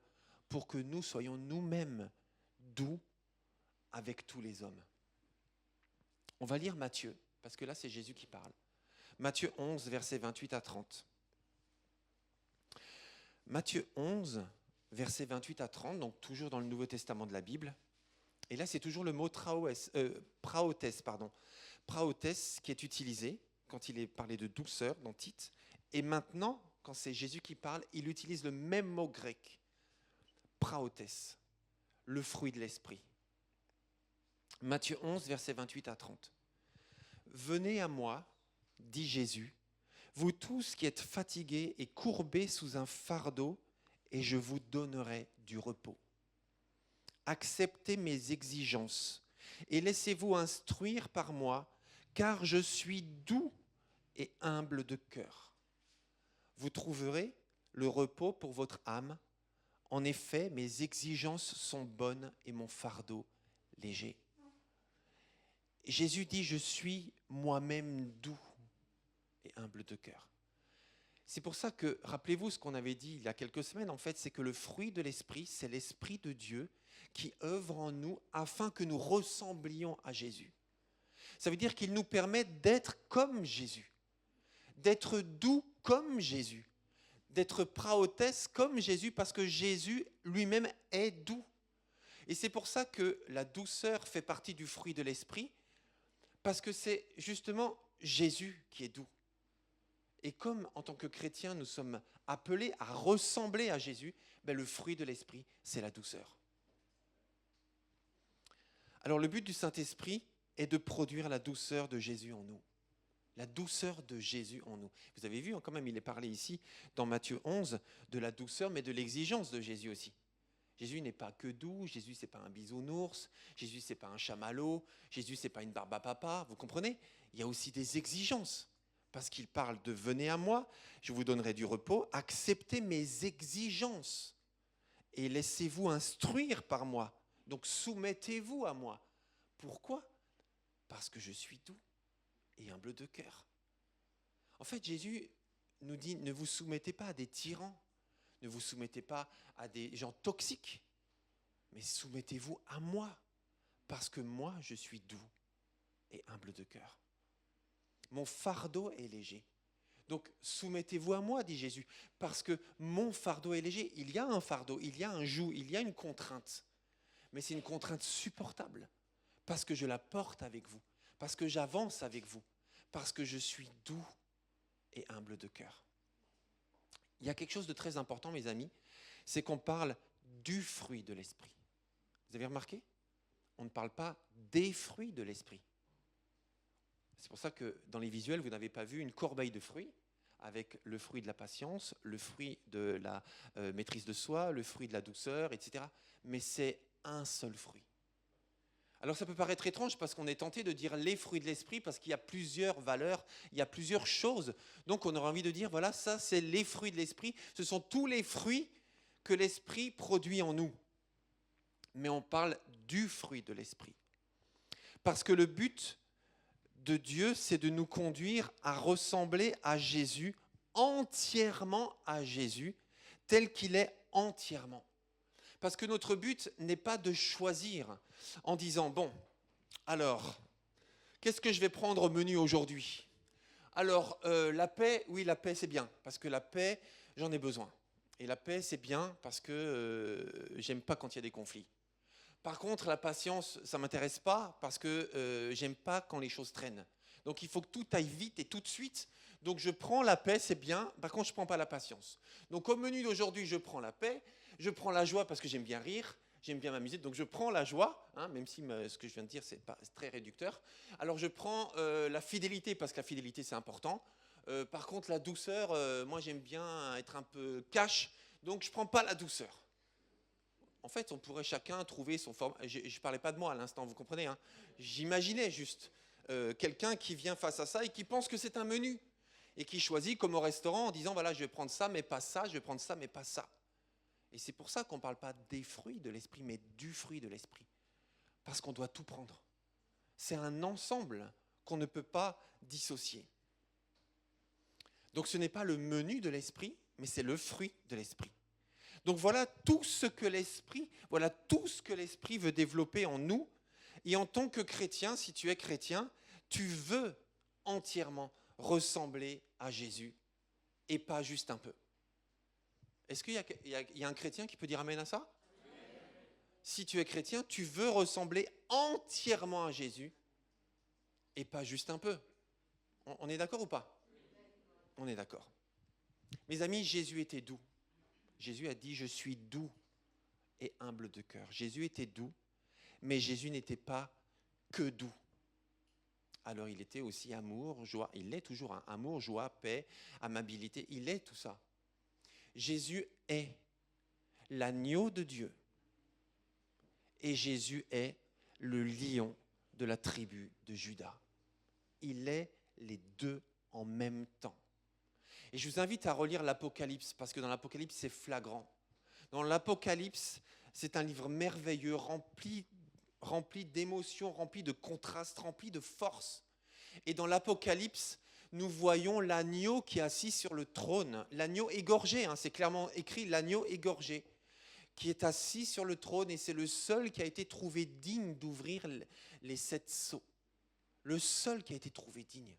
pour que nous soyons nous-mêmes doux avec tous les hommes. On va lire Matthieu, parce que là c'est Jésus qui parle. Matthieu 11, versets 28 à 30. Matthieu 11, versets 28 à 30, donc toujours dans le Nouveau Testament de la Bible. Et là c'est toujours le mot praotes qui est utilisé quand il est parlé de douceur dans Tite. Et maintenant, quand c'est Jésus qui parle, il utilise le même mot grec, praotes, le fruit de l'esprit. Matthieu 11, versets 28 à 30. « Venez à moi, dit Jésus, vous tous qui êtes fatigués et courbés sous un fardeau, et je vous donnerai du repos. Acceptez mes exigences et laissez-vous instruire par moi, car je suis doux et humble de cœur. Vous trouverez le repos pour votre âme. En effet, mes exigences sont bonnes et mon fardeau léger. » Jésus dit, je suis moi-même doux et humble de cœur. C'est pour ça que, rappelez-vous ce qu'on avait dit il y a quelques semaines, en fait, c'est que le fruit de l'Esprit, c'est l'Esprit de Dieu qui œuvre en nous afin que nous ressemblions à Jésus. Ça veut dire qu'il nous permet d'être comme Jésus, d'être doux comme Jésus, d'être praotès comme Jésus, parce que Jésus lui-même est doux. Et c'est pour ça que la douceur fait partie du fruit de l'Esprit, parce que c'est justement Jésus qui est doux. Et comme en tant que chrétiens, nous sommes appelés à ressembler à Jésus, le fruit de l'Esprit, c'est la douceur. Alors le but du Saint-Esprit est de produire la douceur de Jésus en nous. La douceur de Jésus en nous. Vous avez vu, quand même, il est parlé ici, dans Matthieu 11, de la douceur, mais de l'exigence de Jésus aussi. Jésus n'est pas que doux, Jésus c'est pas un bisounours, Jésus c'est pas un chamallow, Jésus c'est pas une barbe à papa, vous comprenez? Il y a aussi des exigences, parce qu'il parle de « venez à moi, je vous donnerai du repos, acceptez mes exigences et laissez-vous instruire par moi, donc soumettez-vous à moi ». Pourquoi? Parce que je suis doux et humble de cœur. En fait, Jésus nous dit, ne vous soumettez pas à des tyrans, ne vous soumettez pas à des gens toxiques, mais soumettez-vous à moi, parce que moi, je suis doux et humble de cœur. Mon fardeau est léger. Donc, soumettez-vous à moi, dit Jésus, parce que mon fardeau est léger. Il y a un fardeau, il y a un joug, il y a une contrainte, mais c'est une contrainte supportable, parce que je la porte avec vous, parce que j'avance avec vous, parce que je suis doux et humble de cœur. Il y a quelque chose de très important, mes amis, c'est qu'on parle du fruit de l'esprit. Vous avez remarqué? On ne parle pas des fruits de l'esprit. C'est pour ça que dans les visuels, vous n'avez pas vu une corbeille de fruits avec le fruit de la patience, le fruit de la maîtrise de soi, le fruit de la douceur, etc. Mais c'est un seul fruit. Alors ça peut paraître étrange parce qu'on est tenté de dire les fruits de l'esprit parce qu'il y a plusieurs valeurs, il y a plusieurs choses. Donc on aura envie de dire, voilà, ça c'est les fruits de l'esprit. Ce sont tous les fruits que l'esprit produit en nous. Mais on parle du fruit de l'esprit. Parce que le but de Dieu, c'est de nous conduire à ressembler à Jésus, entièrement à Jésus, tel qu'il est entièrement. Parce que notre but n'est pas de choisir en disant, bon, alors, qu'est-ce que je vais prendre au menu aujourd'hui? Alors, la paix, oui, la paix c'est bien, parce que la paix, j'en ai besoin. Et la paix c'est bien parce que j'aime pas quand il y a des conflits. Par contre, la patience, ça ne m'intéresse pas parce que j'aime pas quand les choses traînent. Donc il faut que tout aille vite et tout de suite. Donc je prends la paix, c'est bien. Par contre, je ne prends pas la patience. Donc au menu d'aujourd'hui, je prends la paix. Je prends la joie parce que j'aime bien rire. J'aime bien m'amuser. Donc je prends la joie, même si ce que je viens de dire, c'est très réducteur. Alors je prends la fidélité parce que la fidélité, c'est important. Par contre, la douceur, moi j'aime bien être un peu cash. Donc je ne prends pas la douceur. En fait, on pourrait chacun trouver son format. Je ne parlais pas de moi à l'instant, vous comprenez, hein? J'imaginais juste quelqu'un qui vient face à ça et qui pense que c'est un menu et qui choisit comme au restaurant en disant, voilà, je vais prendre ça, mais pas ça, je vais prendre ça, mais pas ça. Et c'est pour ça qu'on ne parle pas des fruits de l'esprit, mais du fruit de l'esprit. Parce qu'on doit tout prendre. C'est un ensemble qu'on ne peut pas dissocier. Donc ce n'est pas le menu de l'esprit, mais c'est le fruit de l'esprit. Donc voilà tout ce que l'esprit veut développer en nous. Et en tant que chrétien, si tu es chrétien, tu veux entièrement ressembler à Jésus et pas juste un peu. Est-ce qu'il y a un chrétien qui peut dire amen à ça? Si tu es chrétien, tu veux ressembler entièrement à Jésus et pas juste un peu. On est d'accord ou pas? On est d'accord. Mes amis, Jésus était doux. Jésus a dit, je suis doux et humble de cœur. Jésus était doux, mais Jésus n'était pas que doux. Alors il était aussi amour, joie. Il est toujours amour, joie, paix, amabilité. Il est tout ça. Jésus est l'agneau de Dieu. Et Jésus est le lion de la tribu de Juda. Il est les deux en même temps. Et je vous invite à relire l'Apocalypse, parce que dans l'Apocalypse, c'est flagrant. Dans l'Apocalypse, c'est un livre merveilleux, rempli rempli d'émotions, rempli de contrastes, rempli de force. Et dans l'Apocalypse, nous voyons l'agneau qui est assis sur le trône, l'agneau égorgé, c'est clairement écrit, l'agneau égorgé, qui est assis sur le trône, et c'est le seul qui a été trouvé digne d'ouvrir les 7 sceaux. Le seul qui a été trouvé digne.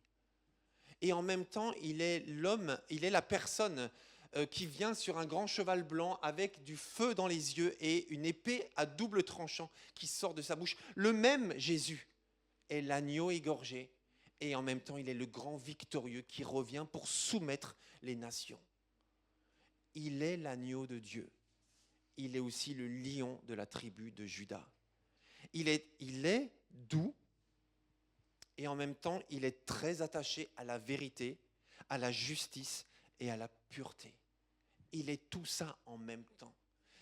Et en même temps, il est l'homme, il est la personne qui vient sur un grand cheval blanc avec du feu dans les yeux et une épée à double tranchant qui sort de sa bouche. Le même Jésus est l'agneau égorgé, et en même temps, il est le grand victorieux qui revient pour soumettre les nations. Il est l'agneau de Dieu. Il est aussi le lion de la tribu de Juda. Il est doux, et en même temps, il est très attaché à la vérité, à la justice et à la pureté. Il est tout ça en même temps.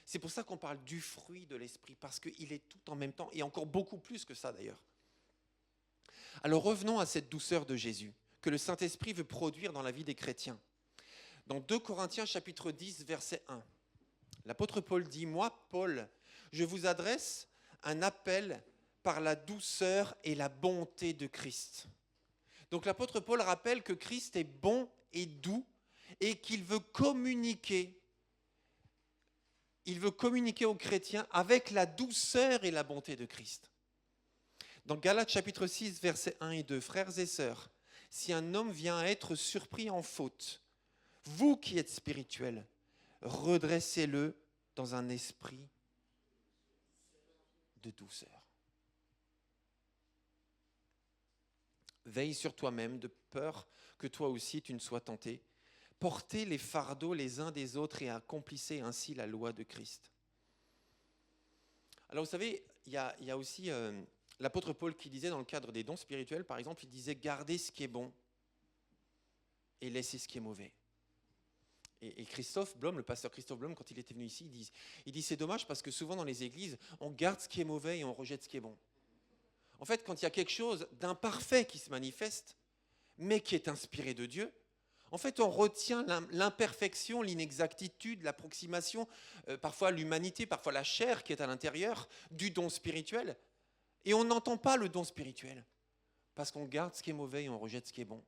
C'est pour ça qu'on parle du fruit de l'esprit, parce qu'il est tout en même temps, et encore beaucoup plus que ça d'ailleurs. Alors revenons à cette douceur de Jésus, que le Saint-Esprit veut produire dans la vie des chrétiens. Dans 2 Corinthiens chapitre 10, verset 1, l'apôtre Paul dit « Moi, Paul, je vous adresse un appel par la douceur et la bonté de Christ. » Donc l'apôtre Paul rappelle que Christ est bon et doux et qu'il veut communiquer. Il veut communiquer aux chrétiens avec la douceur et la bonté de Christ. Dans Galates chapitre 6, versets 1 et 2, « Frères et sœurs, si un homme vient à être surpris en faute, vous qui êtes spirituels, redressez-le dans un esprit de douceur. Veille sur toi-même de peur que toi aussi tu ne sois tenté. Portez les fardeaux les uns des autres et accomplissez ainsi la loi de Christ. » Alors vous savez, il y a aussi l'apôtre Paul qui disait dans le cadre des dons spirituels, par exemple, il disait « Gardez ce qui est bon et laissez ce qui est mauvais ». Et Christophe Blom, le pasteur Christophe Blom, quand il était venu ici, il dit c'est dommage parce que souvent dans les églises, on garde ce qui est mauvais et on rejette ce qui est bon. En fait, quand il y a quelque chose d'imparfait qui se manifeste, mais qui est inspiré de Dieu, en fait, on retient l'imperfection, l'inexactitude, l'approximation, parfois l'humanité, parfois la chair qui est à l'intérieur du don spirituel, et on n'entend pas le don spirituel parce qu'on garde ce qui est mauvais et on rejette ce qui est bon.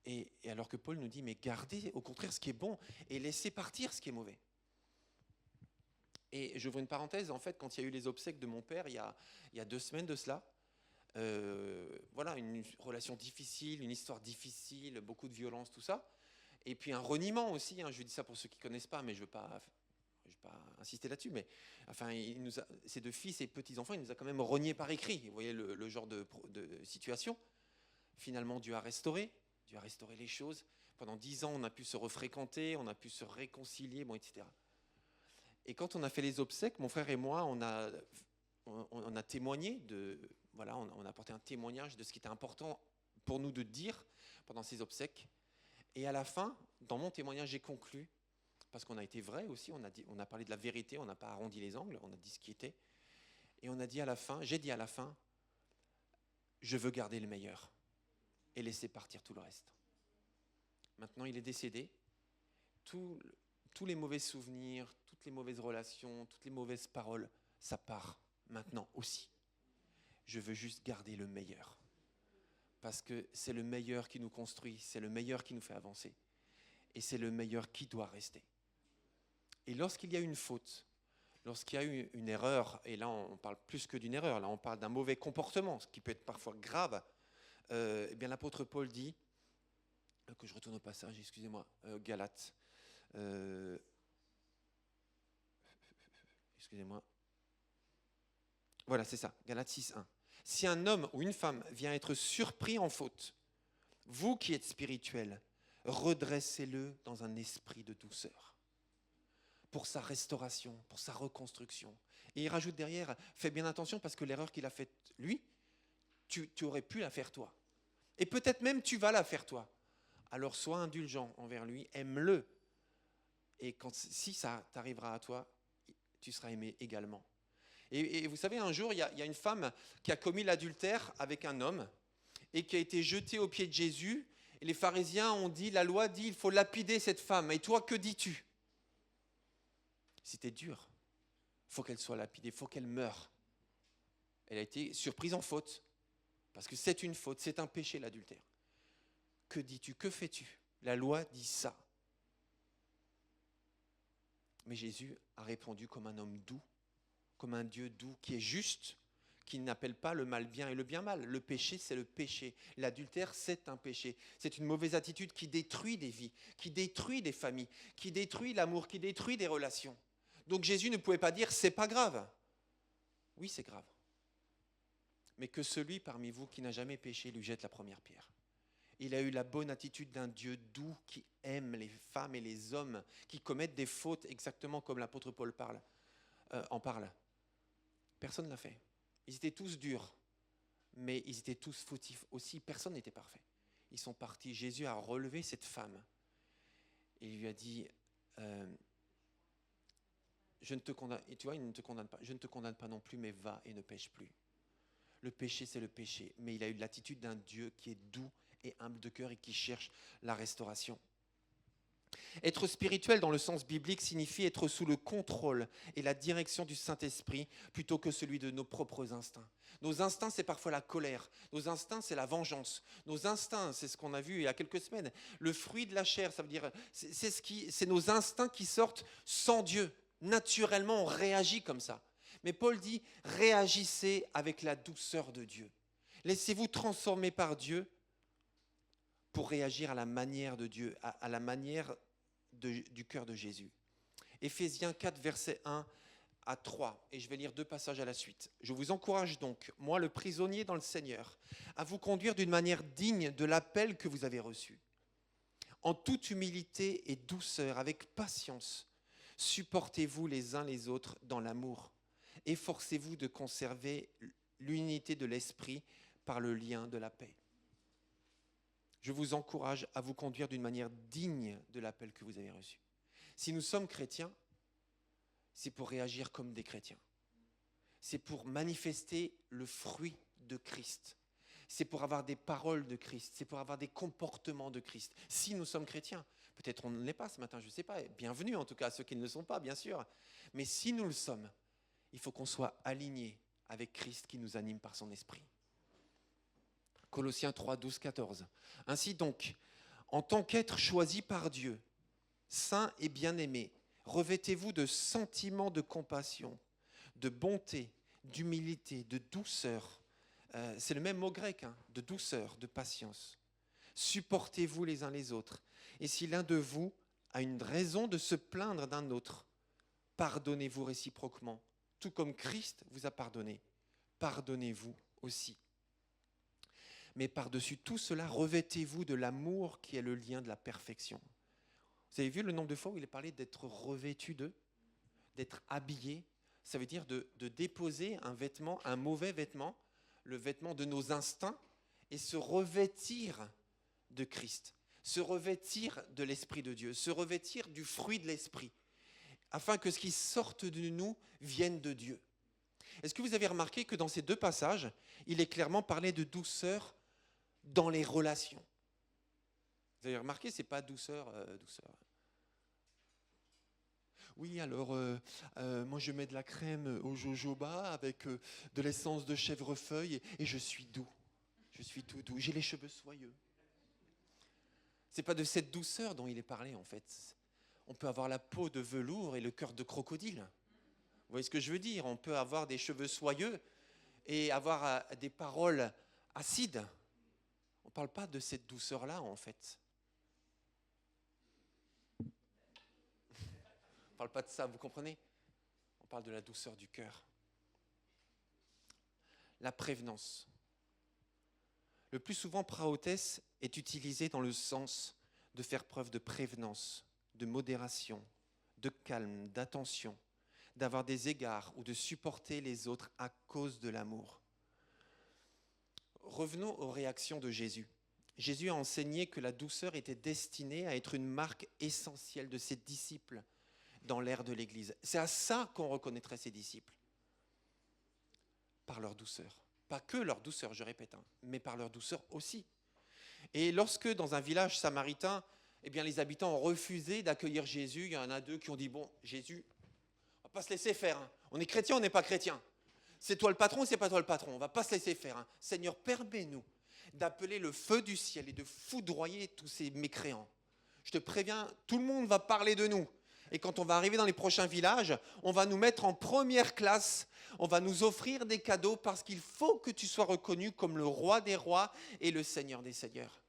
Et alors que Paul nous dit, mais gardez au contraire ce qui est bon et laissez partir ce qui est mauvais. Et j'ouvre une parenthèse, en fait, quand il y a eu les obsèques de mon père, il y a 2 semaines de cela, voilà, une relation difficile, une histoire difficile, beaucoup de violence, tout ça. Et puis un reniement aussi, je dis ça pour ceux qui ne connaissent pas, mais je ne veux pas insister là-dessus, mais enfin, ses 2 fils et petits-enfants, il nous a quand même reniés par écrit. Vous voyez le genre de situation. Finalement, Dieu a restauré les choses. Pendant 10 ans, on a pu se refréquenter, on a pu se réconcilier, etc. Et quand on a fait les obsèques, mon frère et moi, on a témoigné voilà, on a apporté un témoignage de ce qui était important pour nous de dire pendant ces obsèques. Et à la fin, dans mon témoignage, j'ai conclu, parce qu'on a été vrai aussi, on a parlé de la vérité, on n'a pas arrondi les angles, on a dit ce qui était. Et on a dit à la fin, j'ai dit à la fin, je veux garder le meilleur et laisser partir tout le reste. Maintenant, il est décédé. Tous les mauvais souvenirs, toutes les mauvaises relations, toutes les mauvaises paroles, ça part maintenant aussi. Je veux juste garder le meilleur. Parce que c'est le meilleur qui nous construit, c'est le meilleur qui nous fait avancer. Et c'est le meilleur qui doit rester. Et lorsqu'il y a une faute, lorsqu'il y a eu une erreur, et là on parle plus que d'une erreur, là on parle d'un mauvais comportement, ce qui peut être parfois grave, eh bien l'apôtre Paul dit, que je retourne au passage, excusez-moi, Galates, excusez-moi, voilà c'est ça, Galates 6.1. Si un homme ou une femme vient être surpris en faute, vous qui êtes spirituels, redressez-le dans un esprit de douceur, pour sa restauration, pour sa reconstruction. Et il rajoute derrière, fais bien attention parce que l'erreur qu'il a faite lui, tu aurais pu la faire toi. Et peut-être même tu vas la faire toi. Alors sois indulgent envers lui, aime-le. Et si ça t'arrivera à toi, tu seras aimé également. Et vous savez, un jour, il y a une femme qui a commis l'adultère avec un homme et qui a été jetée aux pieds de Jésus. Et les pharisiens ont dit, la loi dit, il faut lapider cette femme. Et toi, que dis-tu ? C'était dur. Il faut qu'elle soit lapidée, il faut qu'elle meure. Elle a été surprise en faute, parce que c'est une faute, c'est un péché l'adultère. Que dis-tu? Que fais-tu? La loi dit ça. Mais Jésus a répondu comme un homme doux, comme un Dieu doux, qui est juste, qui n'appelle pas le mal bien et le bien mal. Le péché, c'est le péché. L'adultère, c'est un péché. C'est une mauvaise attitude qui détruit des vies, qui détruit des familles, qui détruit l'amour, qui détruit des relations. Donc Jésus ne pouvait pas dire « c'est pas grave ». Oui, c'est grave. Mais que celui parmi vous qui n'a jamais péché lui jette la première pierre. Il a eu la bonne attitude d'un Dieu doux qui aime les femmes et les hommes qui commettent des fautes exactement comme l'apôtre Paul en parle. Personne ne l'a fait. Ils étaient tous durs, mais ils étaient tous fautifs aussi. Personne n'était parfait. Ils sont partis. Jésus a relevé cette femme. Il lui a dit, je ne te condamne, et tu vois, il ne te condamne pas. Je ne te condamne pas non plus, mais va et ne pêche plus. Le péché, c'est le péché. Mais il a eu l'attitude d'un Dieu qui est doux et humble de cœur et qui cherche la restauration. Être spirituel dans le sens biblique signifie être sous le contrôle et la direction du Saint-Esprit plutôt que celui de nos propres instincts. Nos instincts, c'est parfois la colère. Nos instincts, c'est la vengeance. Nos instincts, c'est ce qu'on a vu il y a quelques semaines. Le fruit de la chair, ça veut dire, c'est nos instincts qui sortent sans Dieu. Naturellement, on réagit comme ça. Mais Paul dit, réagissez avec la douceur de Dieu. Laissez-vous transformer par Dieu pour réagir à la manière de Dieu, à la manière du cœur de Jésus. Éphésiens 4, versets 1 à 3, et je vais lire 2 passages à la suite. Je vous encourage donc, moi le prisonnier dans le Seigneur, à vous conduire d'une manière digne de l'appel que vous avez reçu. En toute humilité et douceur, avec patience, supportez-vous les uns les autres dans l'amour. Efforcez-vous de conserver l'unité de l'esprit par le lien de la paix. Je vous encourage à vous conduire d'une manière digne de l'appel que vous avez reçu. Si nous sommes chrétiens, c'est pour réagir comme des chrétiens. C'est pour manifester le fruit de Christ. C'est pour avoir des paroles de Christ. C'est pour avoir des comportements de Christ. Si nous sommes chrétiens, peut-être on ne l'est pas ce matin, je ne sais pas. Bienvenue en tout cas à ceux qui ne le sont pas, bien sûr. Mais si nous le sommes, il faut qu'on soit alignés avec Christ qui nous anime par son esprit. Colossiens 3, 12, 14. Ainsi donc, en tant qu'être choisi par Dieu, saint et bien-aimé, revêtez-vous de sentiments de compassion, de bonté, d'humilité, de douceur. C'est le même mot grec, de douceur, de patience. Supportez-vous les uns les autres. Et si l'un de vous a une raison de se plaindre d'un autre, pardonnez-vous réciproquement. Tout comme Christ vous a pardonné, pardonnez-vous aussi. Mais par-dessus tout cela, revêtez-vous de l'amour qui est le lien de la perfection. Vous avez vu le nombre de fois où il est parlé d'être revêtu d'eux, d'être habillé. Ça veut dire de déposer un vêtement, un mauvais vêtement, le vêtement de nos instincts, et se revêtir de Christ, se revêtir de l'Esprit de Dieu, se revêtir du fruit de l'Esprit, afin que ce qui sorte de nous vienne de Dieu. Est-ce que vous avez remarqué que dans ces 2 passages, il est clairement parlé de douceur dans les relations? Vous avez remarqué, ce n'est pas douceur. Oui, alors, moi je mets de la crème au jojoba avec de l'essence de chèvrefeuille et je suis doux. Je suis tout doux. J'ai les cheveux soyeux. Ce n'est pas de cette douceur dont il est parlé en fait. On peut avoir la peau de velours et le cœur de crocodile. Vous voyez ce que je veux dire? On peut avoir des cheveux soyeux et avoir des paroles acides. On ne parle pas de cette douceur-là, en fait. On ne parle pas de ça, vous comprenez? On parle de la douceur du cœur. La prévenance. Le plus souvent, praotès est utilisé dans le sens de faire preuve de prévenance, de modération, de calme, d'attention, d'avoir des égards ou de supporter les autres à cause de l'amour. Revenons aux réactions de Jésus. Jésus a enseigné que la douceur était destinée à être une marque essentielle de ses disciples dans l'ère de l'Église. C'est à ça qu'on reconnaîtrait ses disciples. Par leur douceur. Pas que leur douceur, je répète, mais par leur douceur aussi. Et lorsque, dans un village samaritain, les habitants ont refusé d'accueillir Jésus, il y en a 2 qui ont dit, bon, Jésus, on ne va pas se laisser faire, On est chrétien, on n'est pas chrétien. C'est toi le patron, c'est pas toi le patron. On ne va pas se laisser faire. Hein. Seigneur, permets-nous d'appeler le feu du ciel et de foudroyer tous ces mécréants. Je te préviens, tout le monde va parler de nous. Et quand on va arriver dans les prochains villages, on va nous mettre en première classe, on va nous offrir des cadeaux parce qu'il faut que tu sois reconnu comme le roi des rois et le Seigneur des seigneurs.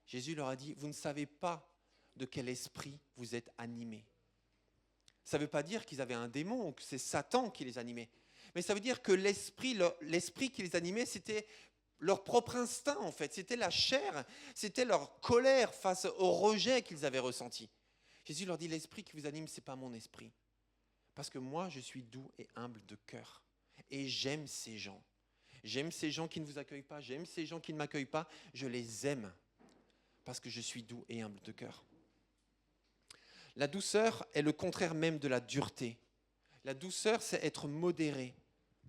Jésus leur a dit, vous ne savez pas de quel esprit vous êtes animés. Ça ne veut pas dire qu'ils avaient un démon ou que c'est Satan qui les animait. Mais ça veut dire que l'esprit qui les animait, c'était leur propre instinct en fait. C'était la chair, c'était leur colère face au rejet qu'ils avaient ressenti. Jésus leur dit, l'esprit qui vous anime, ce n'est pas mon esprit. Parce que moi, je suis doux et humble de cœur. Et j'aime ces gens. J'aime ces gens qui ne vous accueillent pas. J'aime ces gens qui ne m'accueillent pas. Je les aime. Parce que je suis doux et humble de cœur. La douceur est le contraire même de la dureté. La douceur, c'est être modéré,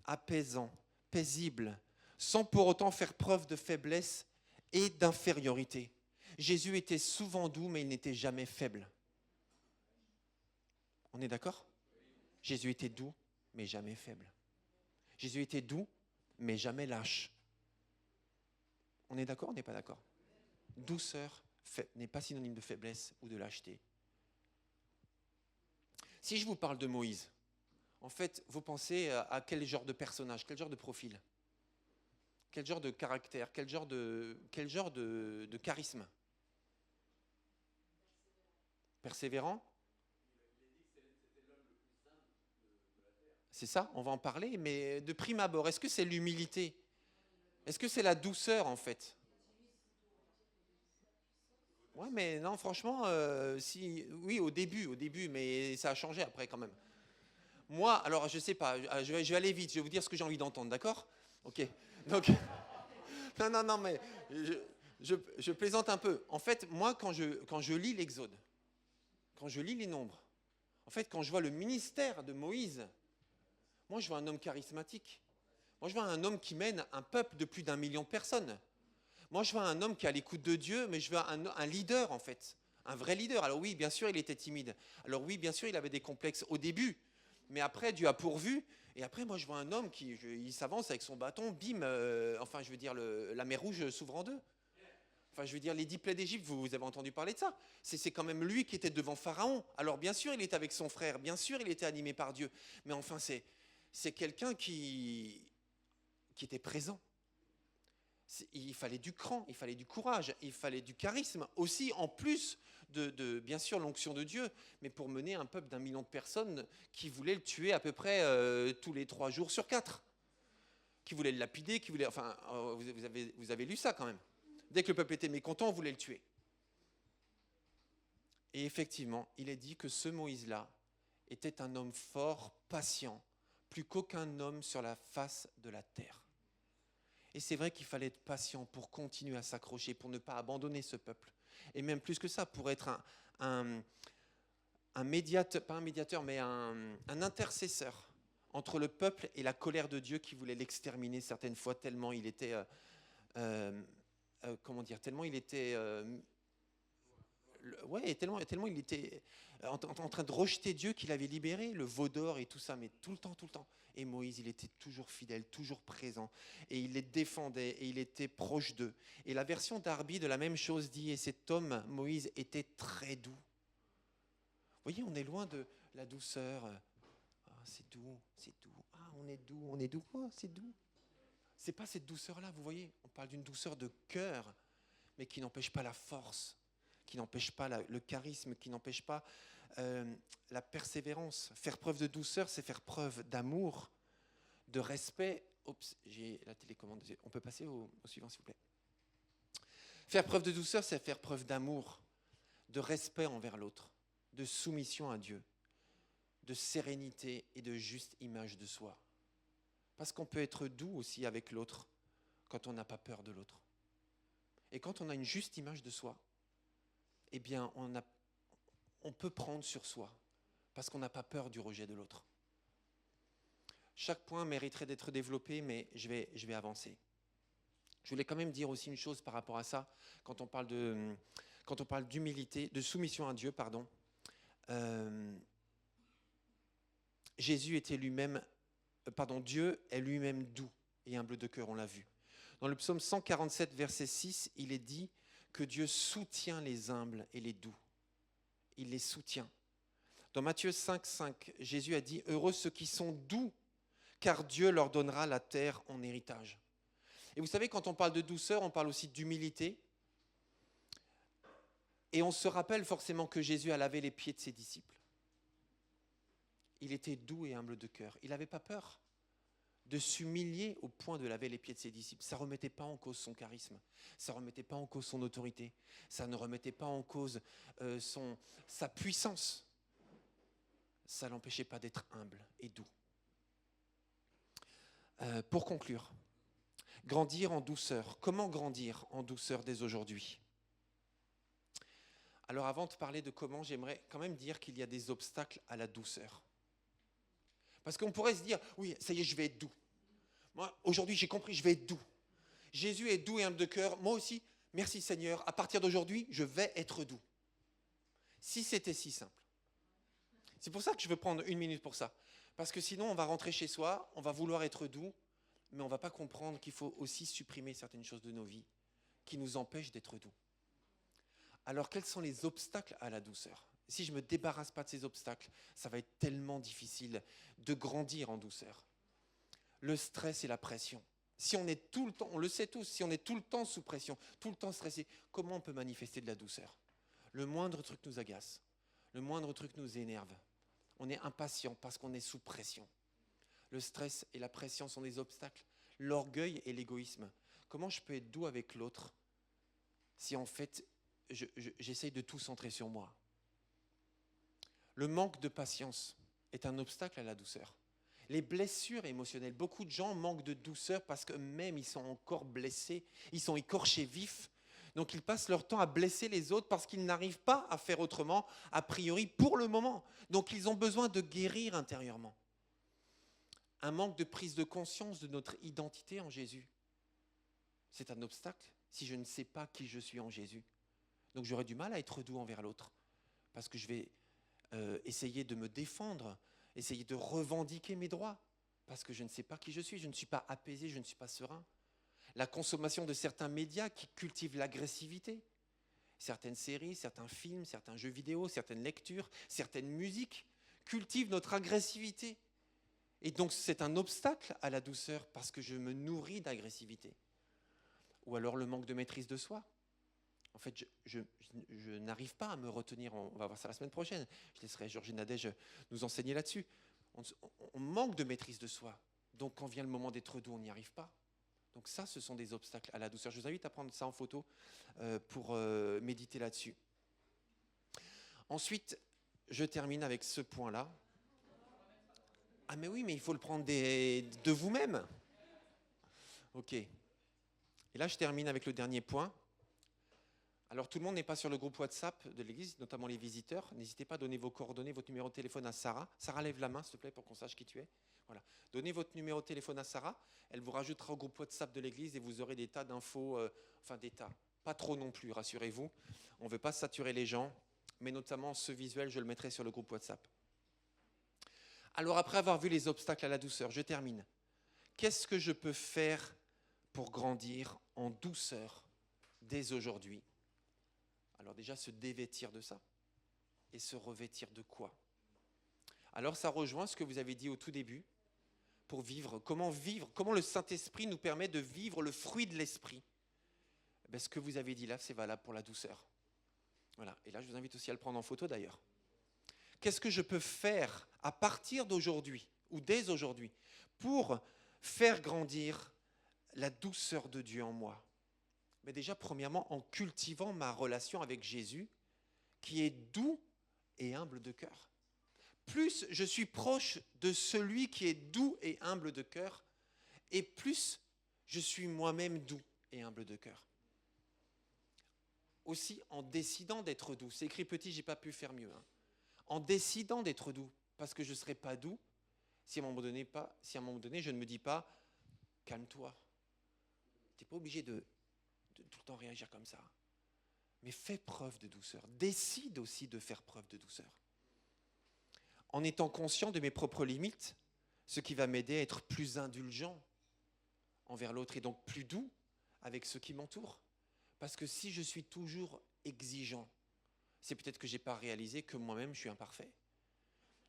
apaisant, paisible, sans pour autant faire preuve de faiblesse et d'infériorité. Jésus était souvent doux, mais il n'était jamais faible. On est d'accord ? Jésus était doux, mais jamais faible. Jésus était doux, mais jamais lâche. On est d'accord ou on n'est pas d'accord ? Douceur n'est pas synonyme de faiblesse ou de lâcheté. Si je vous parle de Moïse, en fait, vous pensez à quel genre de personnage, quel genre de profil, quel genre de caractère, quel genre de charisme ? Persévérant ? C'est ça, on va en parler, mais de prime abord, est-ce que c'est l'humilité ? Est-ce que c'est la douceur en fait ? Ouais, mais non, franchement, oui, au début, mais ça a changé après quand même. Moi, alors je sais pas, je vais aller vite, je vais vous dire ce que j'ai envie d'entendre, d'accord ? Ok. Donc, non, mais je plaisante un peu. En fait, moi, quand je lis l'Exode, quand je lis les Nombres, en fait, quand je vois le ministère de Moïse, moi, je vois un homme charismatique. Moi, je vois un homme qui mène un peuple de plus d'1 million de personnes. Moi, je vois un homme qui est à l'écoute de Dieu, mais je vois un leader, en fait. Un vrai leader. Alors oui, bien sûr, il était timide. Alors oui, bien sûr, il avait des complexes au début. Mais après, Dieu a pourvu. Et après, moi, je vois un homme il s'avance avec son bâton, bim, la mer Rouge s'ouvre en deux. Enfin, je veux dire, les 10 plaies d'Égypte, vous avez entendu parler de ça. C'est quand même lui qui était devant Pharaon. Alors bien sûr, il était avec son frère. Bien sûr, il était animé par Dieu. Mais enfin, c'est quelqu'un qui était présent. Il fallait du cran, il fallait du courage, il fallait du charisme. Aussi, en plus de bien sûr, l'onction de Dieu, mais pour mener un peuple d'1 million de personnes qui voulaient le tuer à peu près tous les 3 jours sur 4. Qui voulaient le lapider, enfin, vous avez lu ça quand même. Dès que le peuple était mécontent, on voulait le tuer. Et effectivement, il est dit que ce Moïse-là était un homme fort, patient, plus qu'aucun homme sur la face de la terre. Et c'est vrai qu'il fallait être patient pour continuer à s'accrocher, pour ne pas abandonner ce peuple. Et même plus que ça, pour être un médiateur, pas un médiateur, mais un intercesseur entre le peuple et la colère de Dieu qui voulait l'exterminer certaines fois, tellement il était... tellement il était... tellement il était en train de rejeter Dieu qu'il avait libéré, le veau d'or et tout ça, mais tout le temps. Et Moïse, il était toujours fidèle, toujours présent, et il les défendait, et il était proche d'eux. Et la version d'Arby de la même chose dit, et cet homme, Moïse, était très doux. Vous voyez, on est loin de la douceur. Ah, c'est doux. Ah, on est doux. Oh, c'est doux. C'est pas cette douceur-là, vous voyez. On parle d'une douceur de cœur, mais qui n'empêche pas la force, qui n'empêche pas le charisme, qui n'empêche pas la persévérance. Faire preuve de douceur, c'est faire preuve d'amour, de respect. Oups, j'ai la télécommande. On peut passer au suivant, s'il vous plaît. Faire preuve de douceur, c'est faire preuve d'amour, de respect envers l'autre, de soumission à Dieu, de sérénité et de juste image de soi. Parce qu'on peut être doux aussi avec l'autre quand on n'a pas peur de l'autre. Et quand on a une juste image de soi, eh bien, on peut prendre sur soi, parce qu'on n'a pas peur du rejet de l'autre. Chaque point mériterait d'être développé, mais je vais avancer. Je voulais quand même dire aussi une chose par rapport à ça, quand on parle d'humilité, de soumission à Dieu, pardon. Jésus était lui-même, Dieu est lui-même doux et humble de cœur, on l'a vu. Dans le psaume 147, verset 6, il est dit que Dieu soutient les humbles et les doux. Il les soutient. Dans Matthieu 5, 5, Jésus a dit « Heureux ceux qui sont doux, car Dieu leur donnera la terre en héritage. » Et vous savez, quand on parle de douceur, on parle aussi d'humilité. Et on se rappelle forcément que Jésus a lavé les pieds de ses disciples. Il était doux et humble de cœur. Il n'avait pas peur de s'humilier au point de laver les pieds de ses disciples. Ça ne remettait pas en cause son charisme. Ça ne remettait pas en cause son autorité. Ça ne remettait pas en cause sa puissance. Ça ne l'empêchait pas d'être humble et doux. Pour conclure, grandir en douceur. Comment grandir en douceur dès aujourd'hui ? Alors avant de parler de comment, j'aimerais quand même dire qu'il y a des obstacles à la douceur. Parce qu'on pourrait se dire, oui, ça y est, je vais être doux. Moi, aujourd'hui, j'ai compris, je vais être doux. Jésus est doux et humble de cœur. Moi aussi, merci Seigneur, à partir d'aujourd'hui, je vais être doux. Si c'était si simple. C'est pour ça que je veux prendre 1 minute pour ça. Parce que sinon, on va rentrer chez soi, on va vouloir être doux, mais on ne va pas comprendre qu'il faut aussi supprimer certaines choses de nos vies qui nous empêchent d'être doux. Alors, quels sont les obstacles à la douceur ? Si je ne me débarrasse pas de ces obstacles, ça va être tellement difficile de grandir en douceur. Le stress et la pression. Si on est tout le temps, on le sait tous, si on est tout le temps sous pression, tout le temps stressé, comment on peut manifester de la douceur ? Le moindre truc nous agace, le moindre truc nous énerve. On est impatient parce qu'on est sous pression. Le stress et la pression sont des obstacles. L'orgueil et l'égoïsme. Comment je peux être doux avec l'autre si en fait j'essaye de tout centrer sur moi ? Le manque de patience est un obstacle à la douceur. Les blessures émotionnelles, beaucoup de gens manquent de douceur parce qu'eux-mêmes ils sont encore blessés, ils sont écorchés vifs. Donc ils passent leur temps à blesser les autres parce qu'ils n'arrivent pas à faire autrement, a priori pour le moment. Donc ils ont besoin de guérir intérieurement. Un manque de prise de conscience de notre identité en Jésus. C'est un obstacle si je ne sais pas qui je suis en Jésus. Donc j'aurai du mal à être doux envers l'autre parce que je vais essayer de me défendre, essayer de revendiquer mes droits parce que je ne sais pas qui je suis, je ne suis pas apaisé, je ne suis pas serein. La consommation de certains médias qui cultivent l'agressivité, certaines séries, certains films, certains jeux vidéo, certaines lectures, certaines musiques cultivent notre agressivité. Et donc c'est un obstacle à la douceur parce que je me nourris d'agressivité. Ou alors le manque de maîtrise de soi. En fait, je n'arrive pas à me retenir. On va voir ça la semaine prochaine. Je laisserai Georges et Nadège nous enseigner là-dessus. On manque de maîtrise de soi. Donc quand vient le moment d'être doux, on n'y arrive pas. Donc ça, ce sont des obstacles à la douceur. Je vous invite à prendre ça en photo pour méditer là-dessus. Ensuite, je termine avec ce point-là. Ah mais oui, mais il faut le prendre de vous-même. Ok. Et là, je termine avec le dernier point. Alors, tout le monde n'est pas sur le groupe WhatsApp de l'église, notamment les visiteurs. N'hésitez pas à donner vos coordonnées, votre numéro de téléphone à Sarah. Sarah, lève la main, s'il te plaît, pour qu'on sache qui tu es. Voilà. Donnez votre numéro de téléphone à Sarah. Elle vous rajoutera au groupe WhatsApp de l'église et vous aurez des tas d'infos, des tas. Pas trop non plus, rassurez-vous. On ne veut pas saturer les gens, mais notamment ce visuel, je le mettrai sur le groupe WhatsApp. Alors, après avoir vu les obstacles à la douceur, je termine. Qu'est-ce que je peux faire pour grandir en douceur dès aujourd'hui ? Alors déjà, se dévêtir de ça et se revêtir de quoi ? Alors ça rejoint ce que vous avez dit au tout début, pour vivre, comment le Saint-Esprit nous permet de vivre le fruit de l'Esprit. Ce que vous avez dit là, c'est valable pour la douceur. Voilà. Et là, je vous invite aussi à le prendre en photo d'ailleurs. Qu'est-ce que je peux faire à partir d'aujourd'hui ou dès aujourd'hui pour faire grandir la douceur de Dieu en moi ? Mais déjà, premièrement, en cultivant ma relation avec Jésus, qui est doux et humble de cœur. Plus je suis proche de celui qui est doux et humble de cœur, et plus je suis moi-même doux et humble de cœur. Aussi, en décidant d'être doux, c'est écrit petit, j'ai pas pu faire mieux. En décidant d'être doux, parce que je ne serai pas doux, si à un moment donné, je ne me dis pas, calme-toi. Tu n'es pas obligé de tout le temps réagir comme ça. Mais fais preuve de douceur. Décide aussi de faire preuve de douceur. en étant conscient de mes propres limites, ce qui va m'aider à être plus indulgent envers l'autre et donc plus doux avec ceux qui m'entourent. Parce que si je suis toujours exigeant, c'est peut-être que je n'ai pas réalisé que moi-même je suis imparfait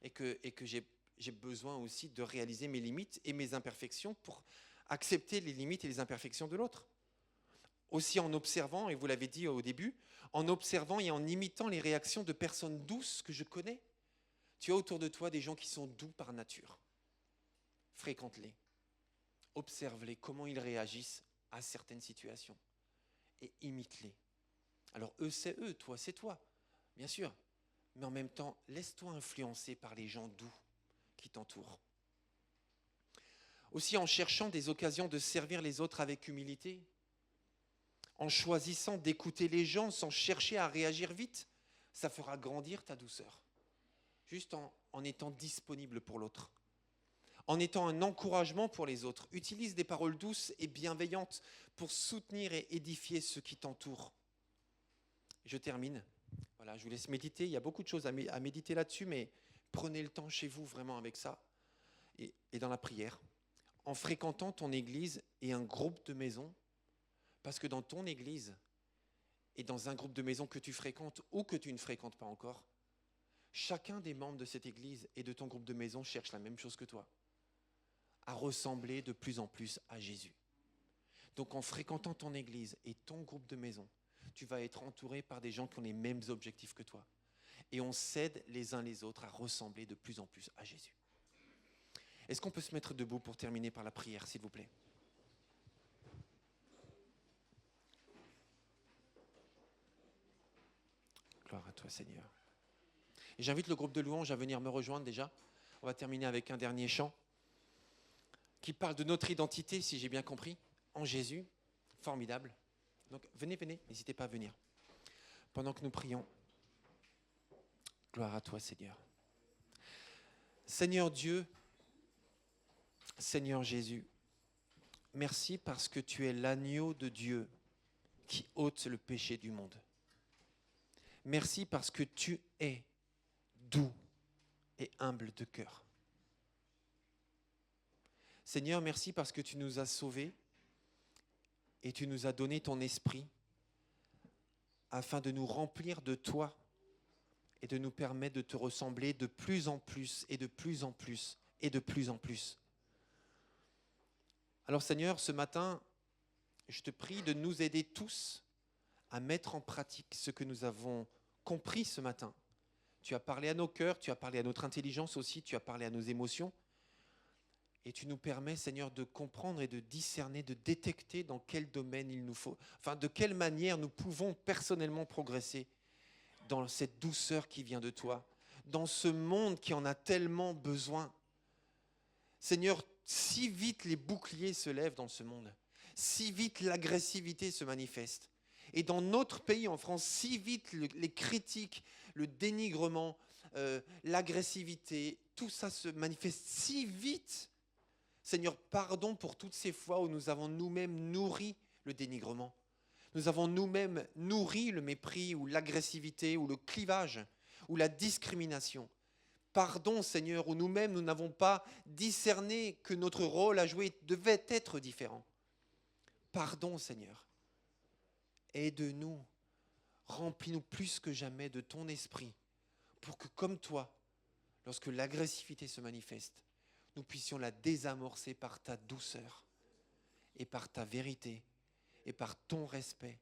et que j'ai besoin aussi de réaliser mes limites et mes imperfections pour accepter les limites et les imperfections de l'autre. Aussi en observant, et vous l'avez dit au début, en observant et en imitant les réactions de personnes douces que je connais. Tu as autour de toi des gens qui sont doux par nature. Fréquente-les. Observe-les, comment ils réagissent à certaines situations. Et imite-les. Alors eux, c'est eux, toi, c'est toi, bien sûr. Mais en même temps, laisse-toi influencer par les gens doux qui t'entourent. Aussi en cherchant des occasions de servir les autres avec humilité, en choisissant d'écouter les gens sans chercher à réagir vite, ça fera grandir ta douceur. Juste en étant disponible pour l'autre, en étant un encouragement pour les autres. Utilise des paroles douces et bienveillantes pour soutenir et édifier ceux qui t'entourent. Je termine. Voilà, je vous laisse méditer. Il y a beaucoup de choses à méditer là-dessus, mais prenez le temps chez vous vraiment avec ça et dans la prière, en fréquentant ton église et un groupe de maison, parce que dans ton église et dans un groupe de maison que tu fréquentes ou que tu ne fréquentes pas encore, chacun des membres de cette église et de ton groupe de maison cherche la même chose que toi, à ressembler de plus en plus à Jésus. Donc en fréquentant ton église et ton groupe de maison, tu vas être entouré par des gens qui ont les mêmes objectifs que toi. Et on s'aide les uns les autres à ressembler de plus en plus à Jésus. Est-ce qu'on peut se mettre debout pour terminer par la prière, s'il vous plaît ? Gloire à toi, Seigneur. Et j'invite le groupe de louanges à venir me rejoindre déjà. On va terminer avec un dernier chant qui parle de notre identité, si j'ai bien compris, en Jésus. Formidable. Donc venez, n'hésitez pas à venir. Pendant que nous prions, gloire à toi, Seigneur. Seigneur Dieu, Seigneur Jésus, merci parce que tu es l'agneau de Dieu qui ôte le péché du monde. Merci parce que tu es doux et humble de cœur. Seigneur, merci parce que tu nous as sauvés et tu nous as donné ton esprit afin de nous remplir de toi et de nous permettre de te ressembler de plus en plus et de plus en plus et de plus en plus. Alors Seigneur, ce matin, je te prie de nous aider tous à mettre en pratique ce que nous avons compris ce matin. Tu as parlé à nos cœurs, tu as parlé à notre intelligence aussi, tu as parlé à nos émotions. Et tu nous permets, Seigneur, de comprendre et de discerner, de détecter dans quel domaine il nous faut, enfin de quelle manière nous pouvons personnellement progresser dans cette douceur qui vient de toi, dans ce monde qui en a tellement besoin. Seigneur, si vite les boucliers se lèvent dans ce monde, si vite l'agressivité se manifeste. Et dans notre pays, en France, si vite les critiques, le dénigrement, l'agressivité, tout ça se manifeste si vite. Seigneur, pardon pour toutes ces fois où nous avons nous-mêmes nourri le dénigrement. Nous avons nous-mêmes nourri le mépris ou l'agressivité ou le clivage ou la discrimination. Pardon, Seigneur, où nous-mêmes nous n'avons pas discerné que notre rôle à jouer devait être différent. Pardon, Seigneur. Aide-nous, remplis-nous plus que jamais de ton esprit pour que, comme toi, lorsque l'agressivité se manifeste, nous puissions la désamorcer par ta douceur et par ta vérité et par ton respect.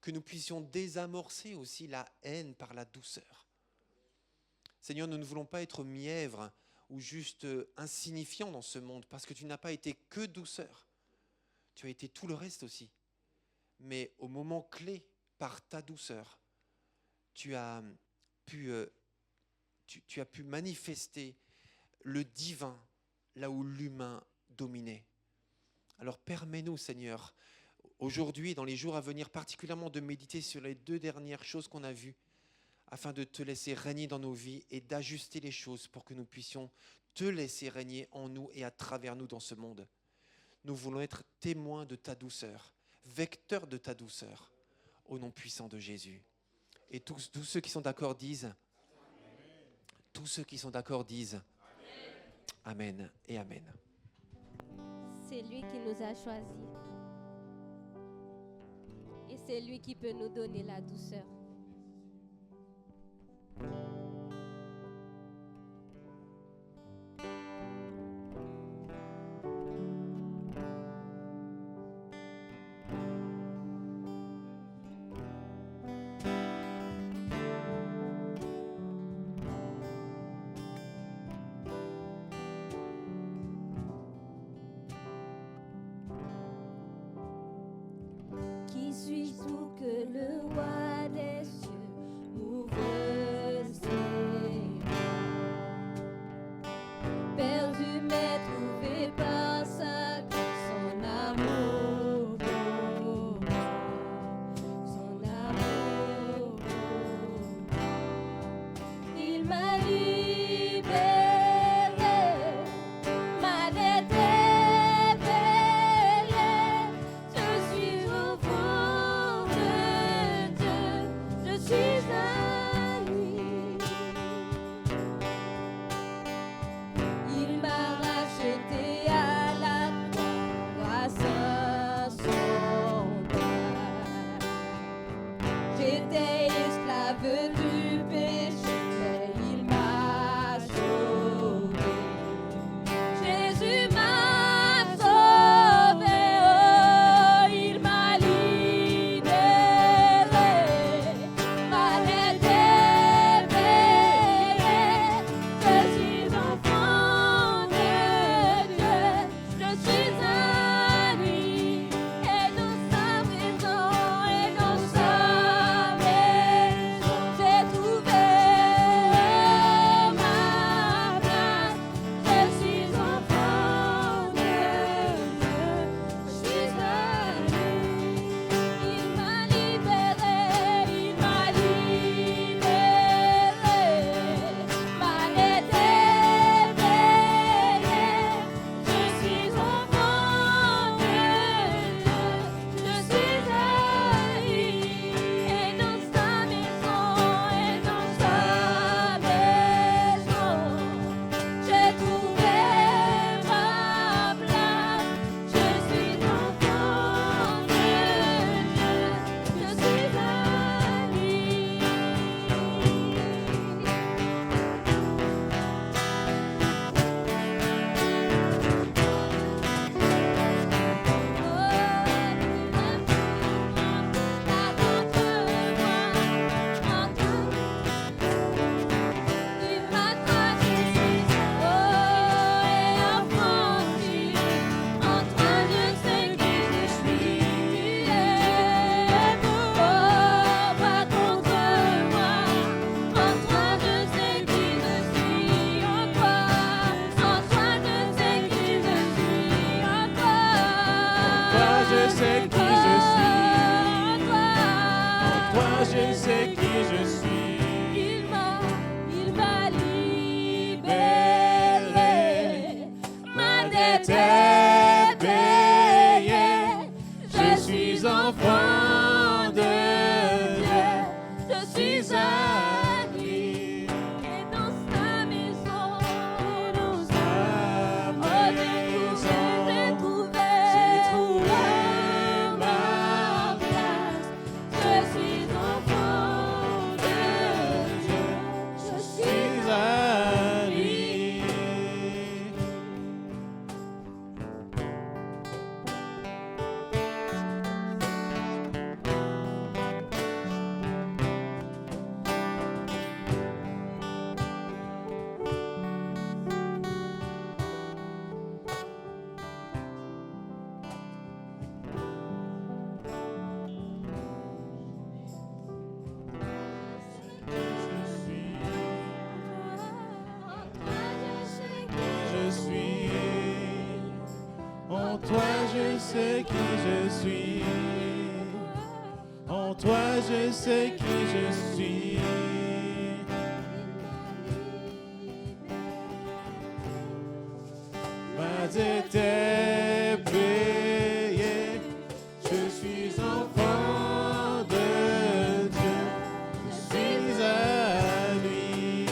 Que nous puissions désamorcer aussi la haine par la douceur. Seigneur, nous ne voulons pas être mièvres ou juste insignifiants dans ce monde parce que tu n'as pas été que douceur. Tu as été tout le reste aussi. Mais au moment clé, par ta douceur, tu as pu manifester le divin là où l'humain dominait. Alors permets-nous, Seigneur, aujourd'hui et dans les jours à venir, particulièrement de méditer sur les 2 dernières choses qu'on a vues, afin de te laisser régner dans nos vies et d'ajuster les choses pour que nous puissions te laisser régner en nous et à travers nous dans ce monde. Nous voulons être témoins de ta douceur, vecteurs de ta douceur, au nom puissant de Jésus. Et tous ceux qui sont d'accord disent Tous ceux qui sont d'accord disent Amen et Amen. C'est lui qui nous a choisis. Et c'est lui qui peut nous donner la douceur. Qui suis-je pour que le roi des cieux ouvre ses bras? Perdu mais trouvé par sa grâce, son amour pour moi, son amour pour moi. Il m'a libéré, m'a dette est payée. Je suis au fond de Dieu, je suis à lui. Il m'a racheté à la croix grâce à son bras. J'étais esclave du péché, mais il m'a sauvé. Jésus m'a sauvé, oh, il m'a libéré. Ma dette est payée. Je suis enfant de Dieu, je suis à lui. Et dans sa maison, et dans sa maison, j'ai trouvé ma place. Je suis enfant de Dieu, je suis à lui. Il m'a libéré, il m'a libéré. Ma dette est payée. Je suis enfant de Dieu, je suis à lui. Et dans sa maison, et dans sa maison, j'ai trouvé ma place. Je suis enfant de Dieu, je suis à lui. Il m'a traduit, oh, et affranchi. En toi je sais qui je suis. Tu es beau, oh, pas contre moi. En toi je sais qui je suis. En toi je sais qui je suis. En toi je sais qui je suis. En Toi, je sais qui je suis. il m'a libéré. Ma dette est payée. Je suis enfant de Dieu. Je suis à lui. Et dans sa maison, j'ai trouvé ma place. Je suis enfant de Dieu, je suis à lui. Je suis. En toi je sais qui je suis. En toi je sais qui je suis. Ma dette est payée. Je suis enfant de Dieu. Je suis à lui.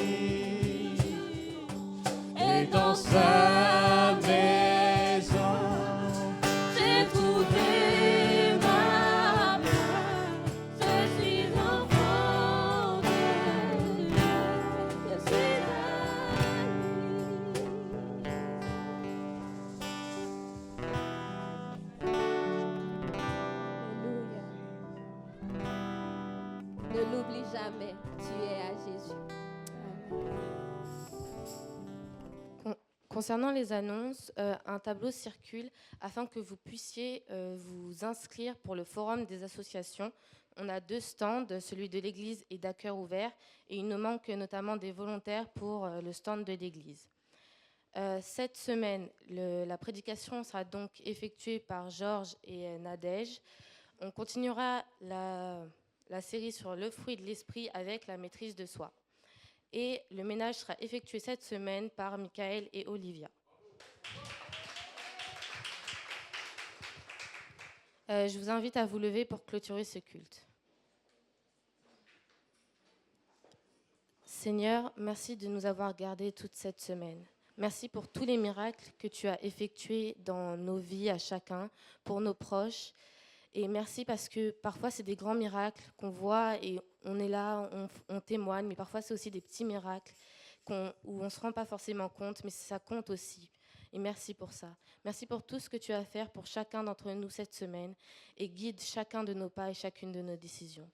jamais. Tu es à Jésus. Concernant les annonces, un tableau circule afin que vous puissiez vous inscrire pour le forum des associations. On a 2 stands, celui de l'église et d'À Cœur Ouvert, et il nous manque notamment des volontaires pour le stand de l'église. Cette semaine, la prédication sera donc effectuée par Georges et Nadège. On continuera la série sur le fruit de l'esprit avec la maîtrise de soi. Et le ménage sera effectué cette semaine par Michael et Olivia. Je vous invite à vous lever pour clôturer ce culte. Seigneur, merci de nous avoir gardés toute cette semaine. Merci pour tous les miracles que tu as effectués dans nos vies à chacun, pour nos proches. Et merci parce que parfois c'est des grands miracles qu'on voit et on est là, on témoigne, mais parfois c'est aussi des petits miracles où on ne se rend pas forcément compte, mais ça compte aussi. Et merci pour ça. Merci pour tout ce que tu as à faire pour chacun d'entre nous cette semaine et guide chacun de nos pas et chacune de nos décisions.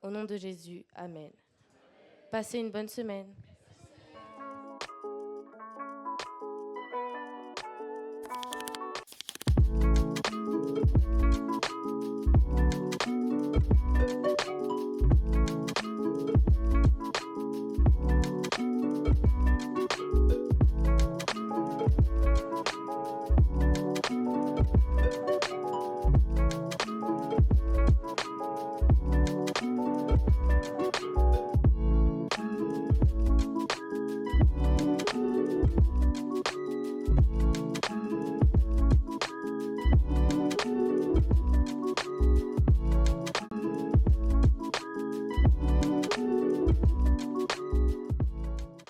Au nom de Jésus, Amen. Passez une bonne semaine.